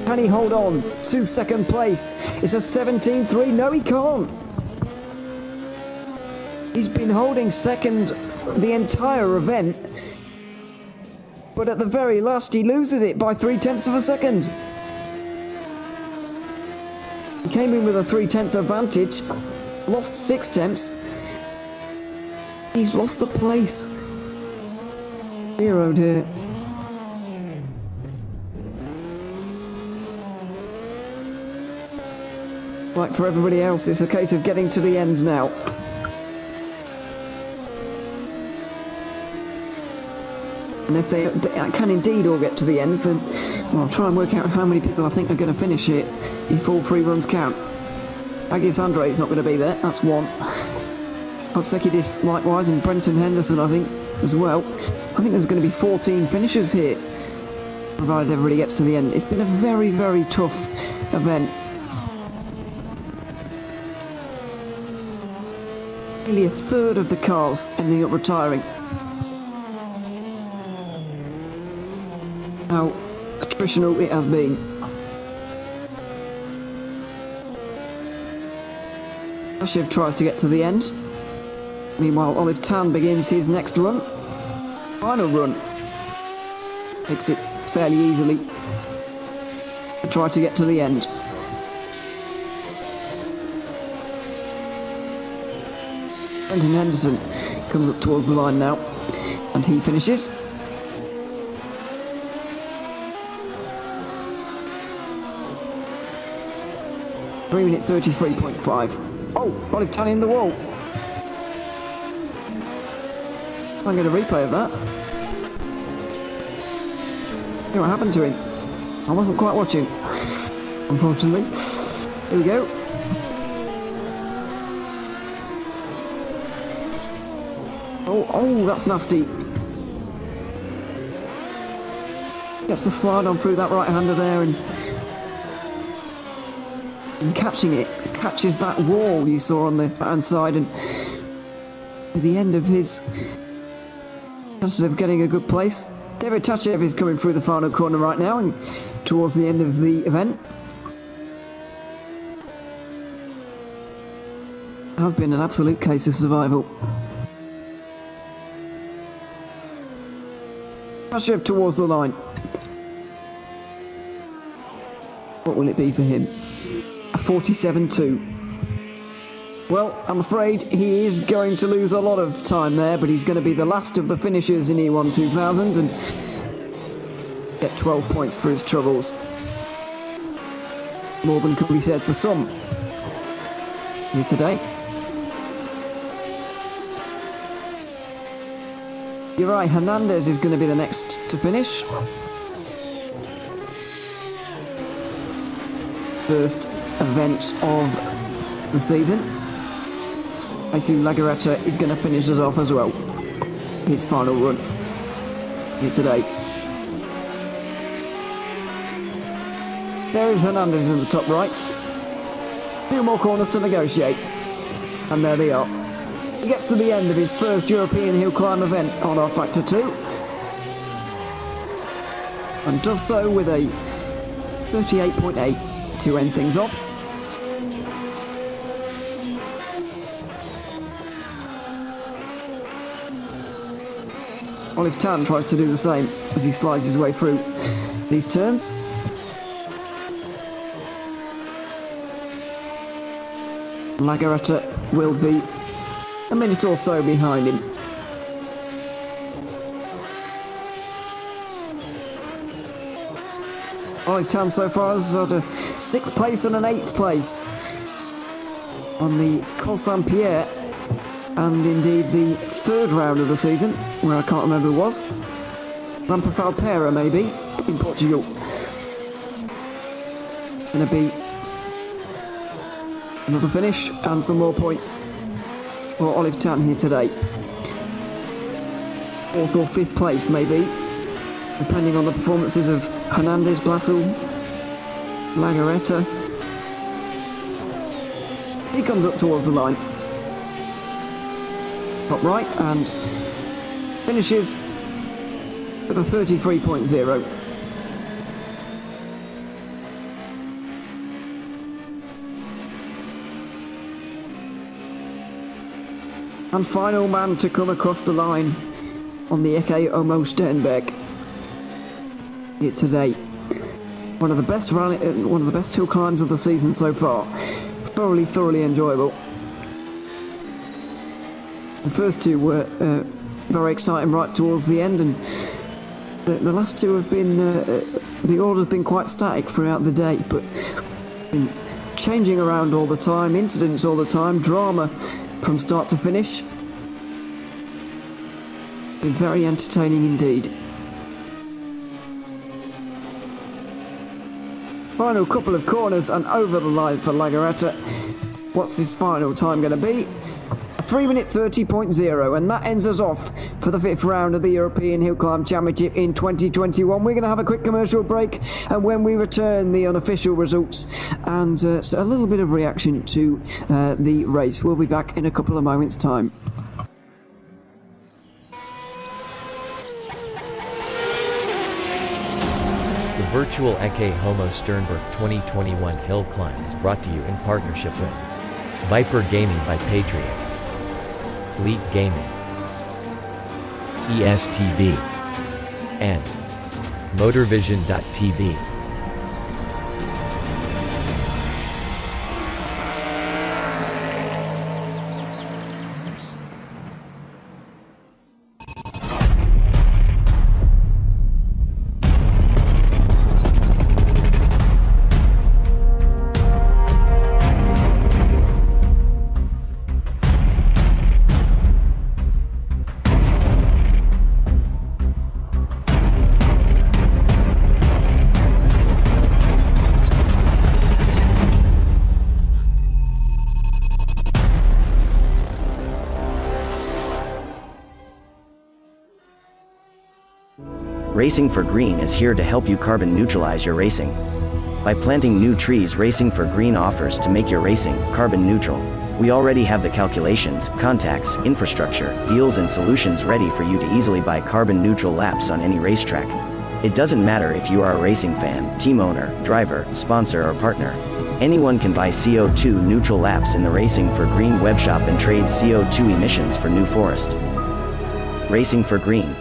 Can he hold on to second place? It's a 17.3. No, he can't. He's been holding second the entire event, but at the very last he loses it by 0.3 of a second. He came in with a 0.3 advantage, lost 0.6. He's lost the place. Zeroed here. Like for everybody else, it's a case of getting to the end now. And if they can indeed all get to the end, then well, I'll try and work out how many people I think are going to finish here, if all 3 runs count. Agis Andre is not going to be there, that's 1. Kodsekidis likewise, and Brenton Henderson I think as well. I think there's going to be 14 finishers here, provided everybody gets to the end. It's been a very, very tough event. Nearly a third of the cars ending up retiring. How attritional it has been. Tashev tries to get to the end. Meanwhile, Olive Tan begins his next run. Final run. Takes it fairly easily. Try to get to the end. Brendan Henderson comes up towards the line now, and he finishes. (3 minute 33.5). Oh, Olive Tanny in the wall. I'm going to replay of that. See what happened to him. I wasn't quite watching, unfortunately. Here we go. Oh, that's nasty. Gets the slide on through that right-hander there and catching it. Catches that wall you saw on the right-hand side, and at the end of his chances of getting a good place. David Tachev is coming through the final corner right now and towards the end of the event. Has been an absolute case of survival. Tachev towards the line. What will it be for him? A 47-2. Well, I'm afraid he is going to lose a lot of time there, but he's going to be the last of the finishers in E1 2000 and get 12 points for his troubles. More than could be said for some here today. You're right, Hernandez is going to be the next to finish. First event of the season. I see Lagaretta is going to finish us off as well. His final run here today. There is Hernandez in the top right. 2 more corners to negotiate. And there they are. He gets to the end of his first European hill climb event on our Factor 2. And does so with a 38.8 to end things off. Olive Tan tries to do the same as he slides his way through these turns. Lagaretta will be a minute or so behind him. Olive Tan so far has had a 6th place and an 8th place on the Col Saint-Pierre, and indeed the 3rd round of the season, where I can't remember who it was. Lampa Falpera, maybe, in Portugal. Gonna be another finish and some more points for Olive Tan here today. 4th or 5th place, maybe, depending on the performances of Hernandez, Blasel, Lagaretta. He comes up towards the line. Top right, and finishes with a 33.0. And final man to come across the line on the Ecce Homo Šternberk here today. One of the best hill climbs of the season so far. Thoroughly enjoyable. The first 2 were very exciting right towards the end, and the last 2 have been, the order's been quite static throughout the day, but been changing around all the time, incidents all the time, drama from start to finish. Been very entertaining indeed. Final couple of corners and over the line for Lagaretta. What's his final time going to be? 3 minute 30.0, and that ends us off for the 5th round of the European Hill Climb Championship in 2021. We're going to have a quick commercial break, and when we return, the unofficial results and so a little bit of reaction to the race. We'll be back in a couple of moments' time. The virtual Ecce Homo Šternberk 2021 hill climb is brought to you in partnership with Viper Gaming by Patriot, Elite Gaming, ESTV, and Motorvision.tv. Racing for Green is here to help you carbon neutralize your racing. By planting new trees, Racing for Green offers to make your racing carbon neutral. We already have the calculations, contacts, infrastructure, deals and solutions ready for you to easily buy carbon neutral laps on any racetrack. It doesn't matter if you are a racing fan, team owner, driver, sponsor or partner. Anyone can buy CO2 neutral laps in the Racing for Green webshop and trade CO2 emissions for New Forest. Racing for Green.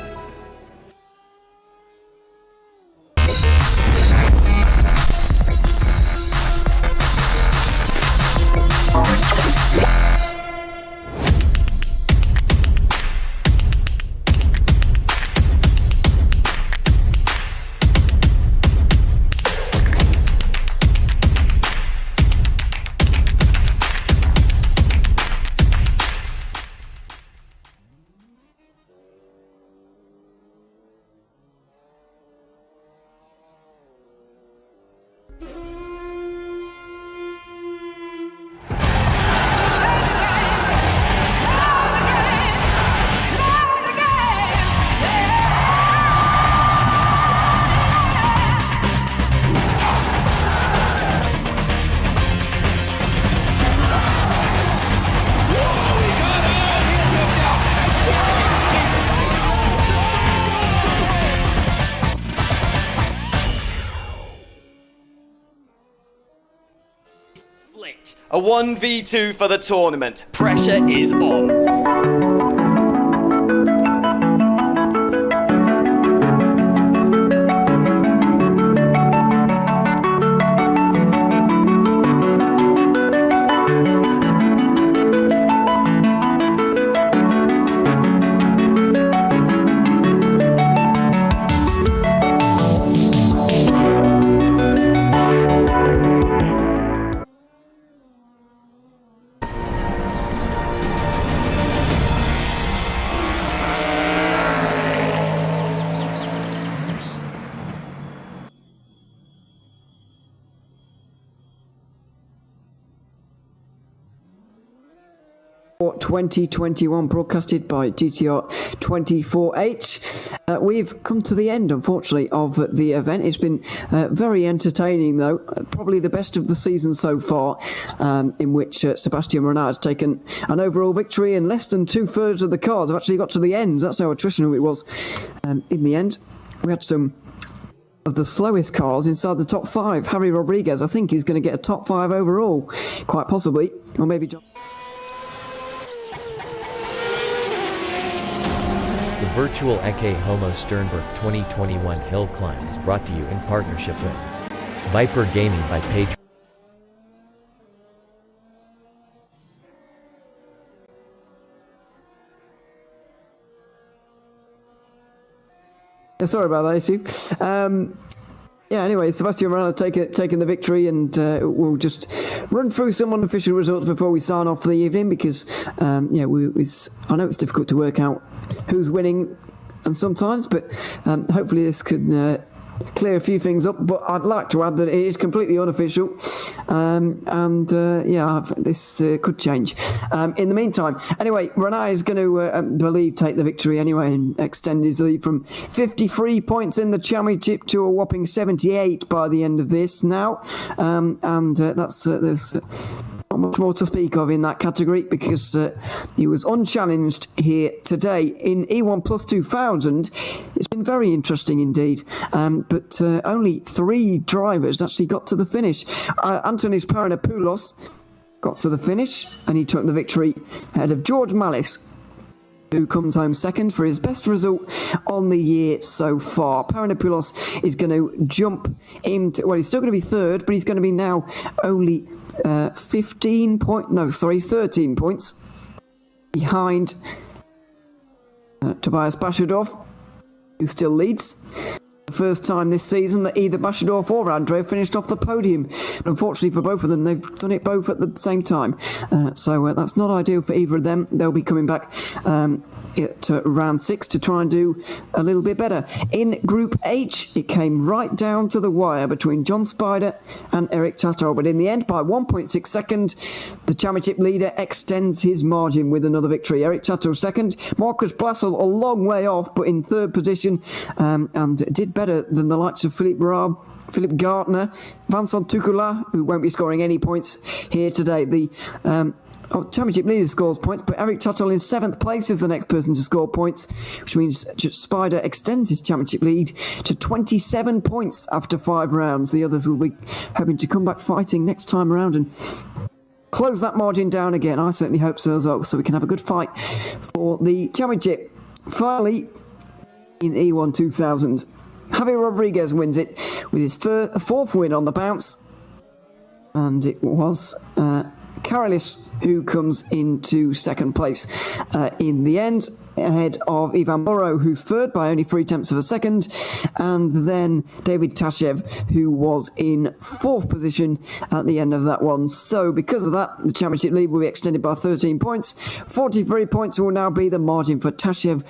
A 1v2 for the tournament. Pressure is on. For 2021, broadcasted by GTR 24H. We've come to the end, unfortunately, of the event. It's been very entertaining, though. Probably the best of the season so far, in which Sebastian Renard has taken an overall victory, and less than 2/3 of the cars have actually got to the end. That's how attritional it was in the end. We had some of the slowest cars inside the top 5. Harry Rodriguez, I think, is going to get a top 5 overall, quite possibly. Or maybe John. The virtual Ecce Homo Šternberk 2021 hill climb is brought to you in partnership with Viper Gaming by Patreon. Sorry about that issue. Anyway, Sebastian Renard taking the victory, and we'll just run through some unofficial results before we sign off for the evening, because I know it's difficult to work out who's winning and sometimes, but hopefully this could clear a few things up. But I'd like to add that it is completely unofficial, this could change in the meantime. Anyway, Renard is going to take the victory anyway and extend his lead from 53 points in the championship to a whopping 78 by the end of this now, there's not much more to speak of in that category, because he was unchallenged here today. In E1 Plus 2000, it's been very interesting indeed, but only 3 drivers actually got to the finish. Antonis Paranopoulos got to the finish, and he took the victory ahead of George Mallis, who comes home second for his best result on the year so far. Paranopoulos is going to jump into, well, he's still going to be third, but he's going to be now only 13 points behind Tobias Bashadov, who still leads. The first time this season that either Bashadorf or Andrew finished off the podium. But unfortunately for both of them, they've done it both at the same time. So that's not ideal for either of them. They'll be coming back to round 6 to try and do a little bit better. In Group H, it came right down to the wire between John Spider and Eric Tatto. But in the end, by 1.6 seconds, the championship leader extends his margin with another victory. Eric Tatto second, Marcus Blassel a long way off, but in third position, and did better than the likes of Philippe Raab, Philip Gartner, Vincent Tukula, who won't be scoring any points here today. The championship leader scores points, but Eric Tuttle in 7th place is the next person to score points, which means Spider extends his championship lead to 27 points after 5 rounds. The others will be hoping to come back fighting next time around and close that margin down again. I certainly hope so as well, so we can have a good fight for the championship. Finally, in E1 2000, Javier Rodriguez wins it with his 4th win on the bounce, and it was Karalis who comes into 2nd place in the end, ahead of Ivan Morrow, who's 3rd by only 0.3 of a second, and then David Tashev, who was in 4th position at the end of that one. So because of that, the championship lead will be extended by 13 points. 43 points will now be the margin for Tashev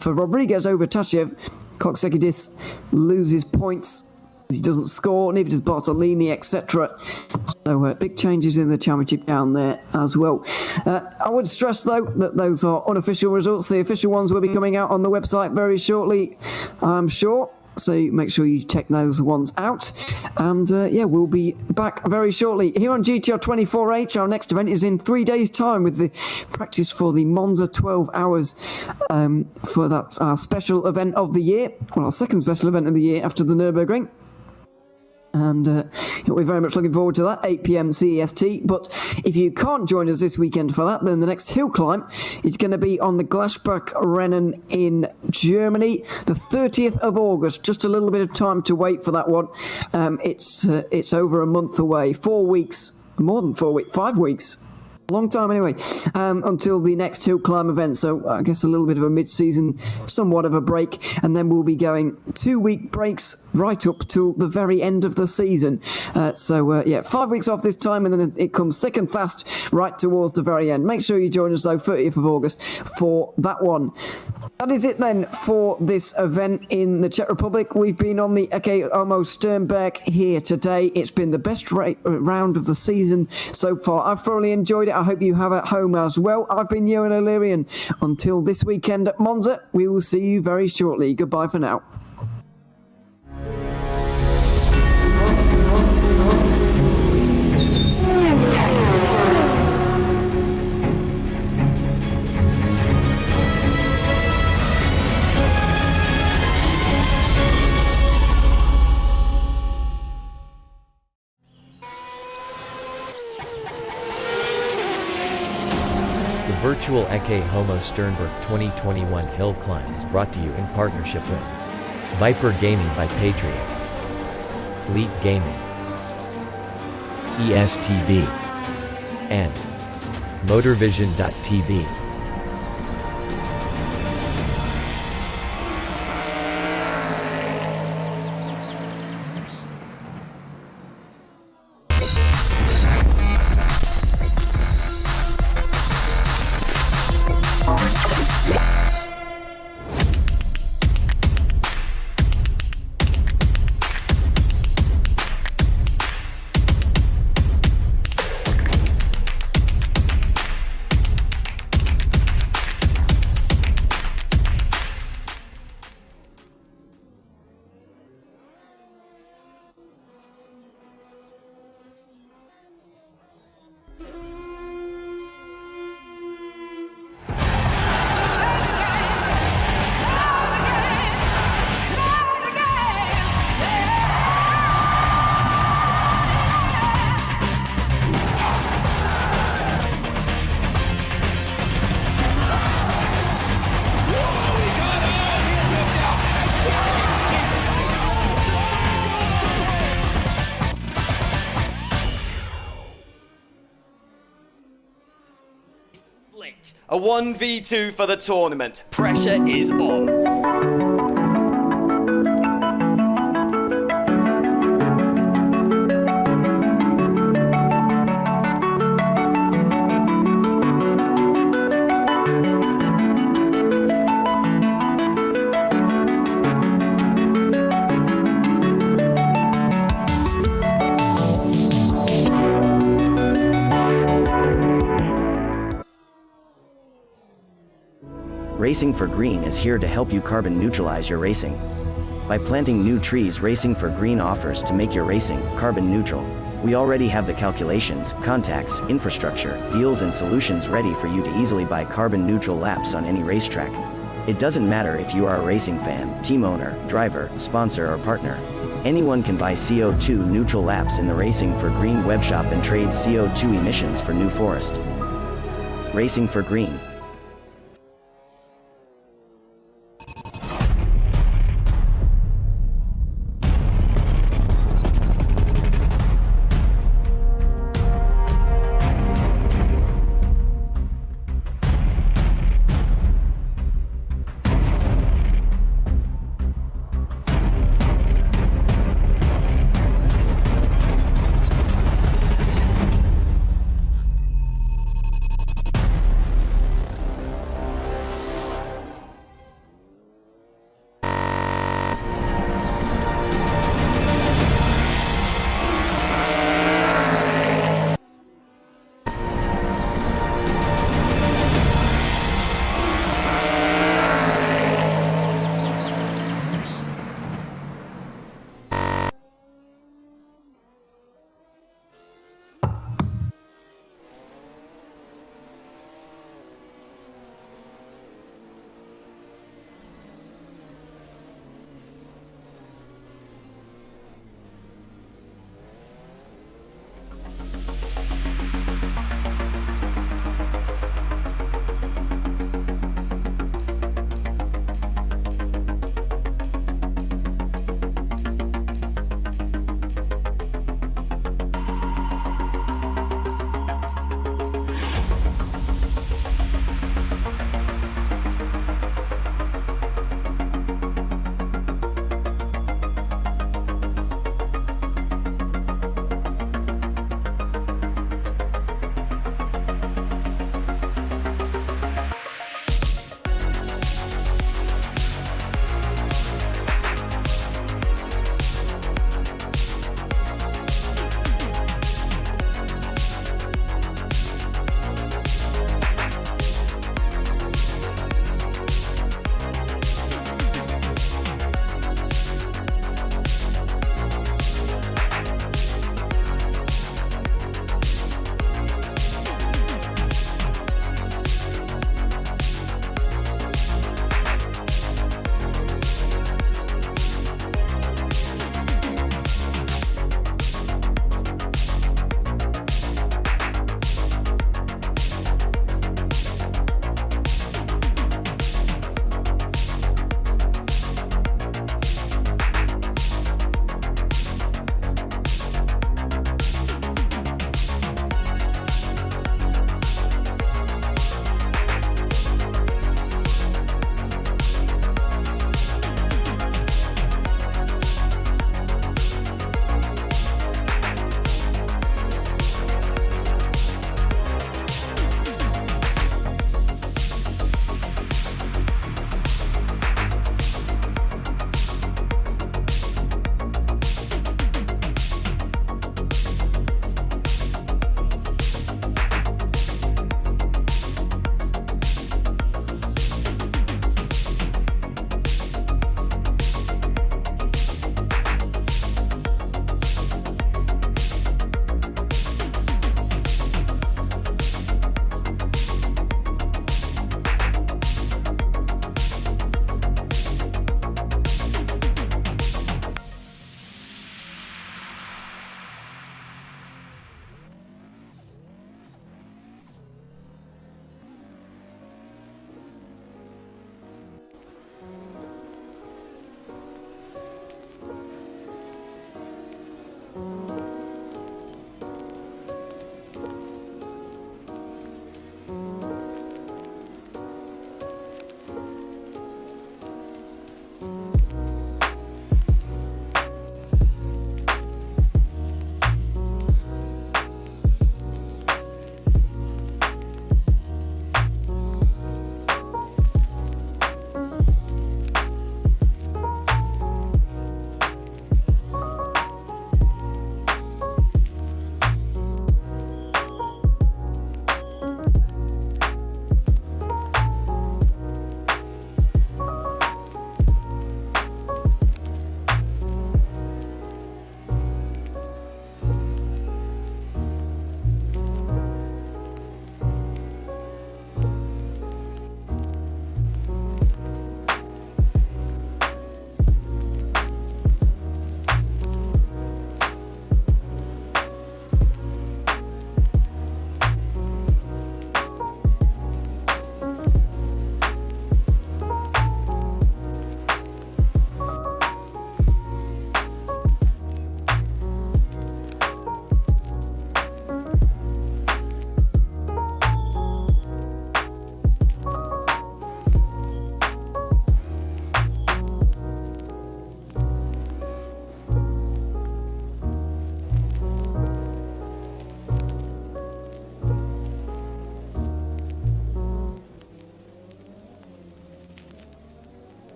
for Rodriguez over Tashev. Koksekidis loses points. He doesn't score, neither does Bartolini, etc. So big changes in the championship down there as well. I would stress, though, that those are unofficial results. The official ones will be coming out on the website very shortly, I'm sure. So make sure you check those ones out. And we'll be back very shortly. Here on GTR 24H, our next event is in 3 days' time with the practice for the Monza 12 hours. For that, our special event of the year. Well, our second special event of the year after the Nürburgring. And we're very much looking forward to that, 8 p.m. CEST. But if you can't join us this weekend for that, then the next hill climb is going to be on the Glasbach Rennen in Germany, the 30th of August. Just a little bit of time to wait for that one. It's over a month away, 4 weeks, more than 4 weeks, 5 weeks. Long time anyway, until the next hill climb event. So I guess a little bit of a mid-season, somewhat of a break, and then we'll be going 2-week breaks right up till the very end of the season. 5 weeks off this time, and then it comes thick and fast right towards the very end. Make sure you join us though, 30th of August for that one. That is it then for this event in the Czech Republic. We've been on the Ecce Homo Šternberk here today. It's been the best round of the season so far. I've thoroughly enjoyed it. I hope you have at home as well. I've been Ewan O'Leary, and until this weekend at Monza, we will see you very shortly. Goodbye for now. The virtual Ecce Homo Šternberk 2021 hill climb is brought to you in partnership with Viper Gaming by Patriot, Elite Gaming, ESTV, and MotorVision.tv. A 1v2 for the tournament. Pressure is on. Racing for Green is here to help you carbon neutralize your racing. By planting new trees, Racing for Green offers to make your racing carbon neutral. We already have the calculations, contacts, infrastructure, deals and solutions ready for you to easily buy carbon neutral laps on any racetrack. It doesn't matter if you are a racing fan, team owner, driver, sponsor or partner. Anyone can buy CO2 neutral laps in the Racing for Green webshop and trade CO2 emissions for New Forest. Racing for Green.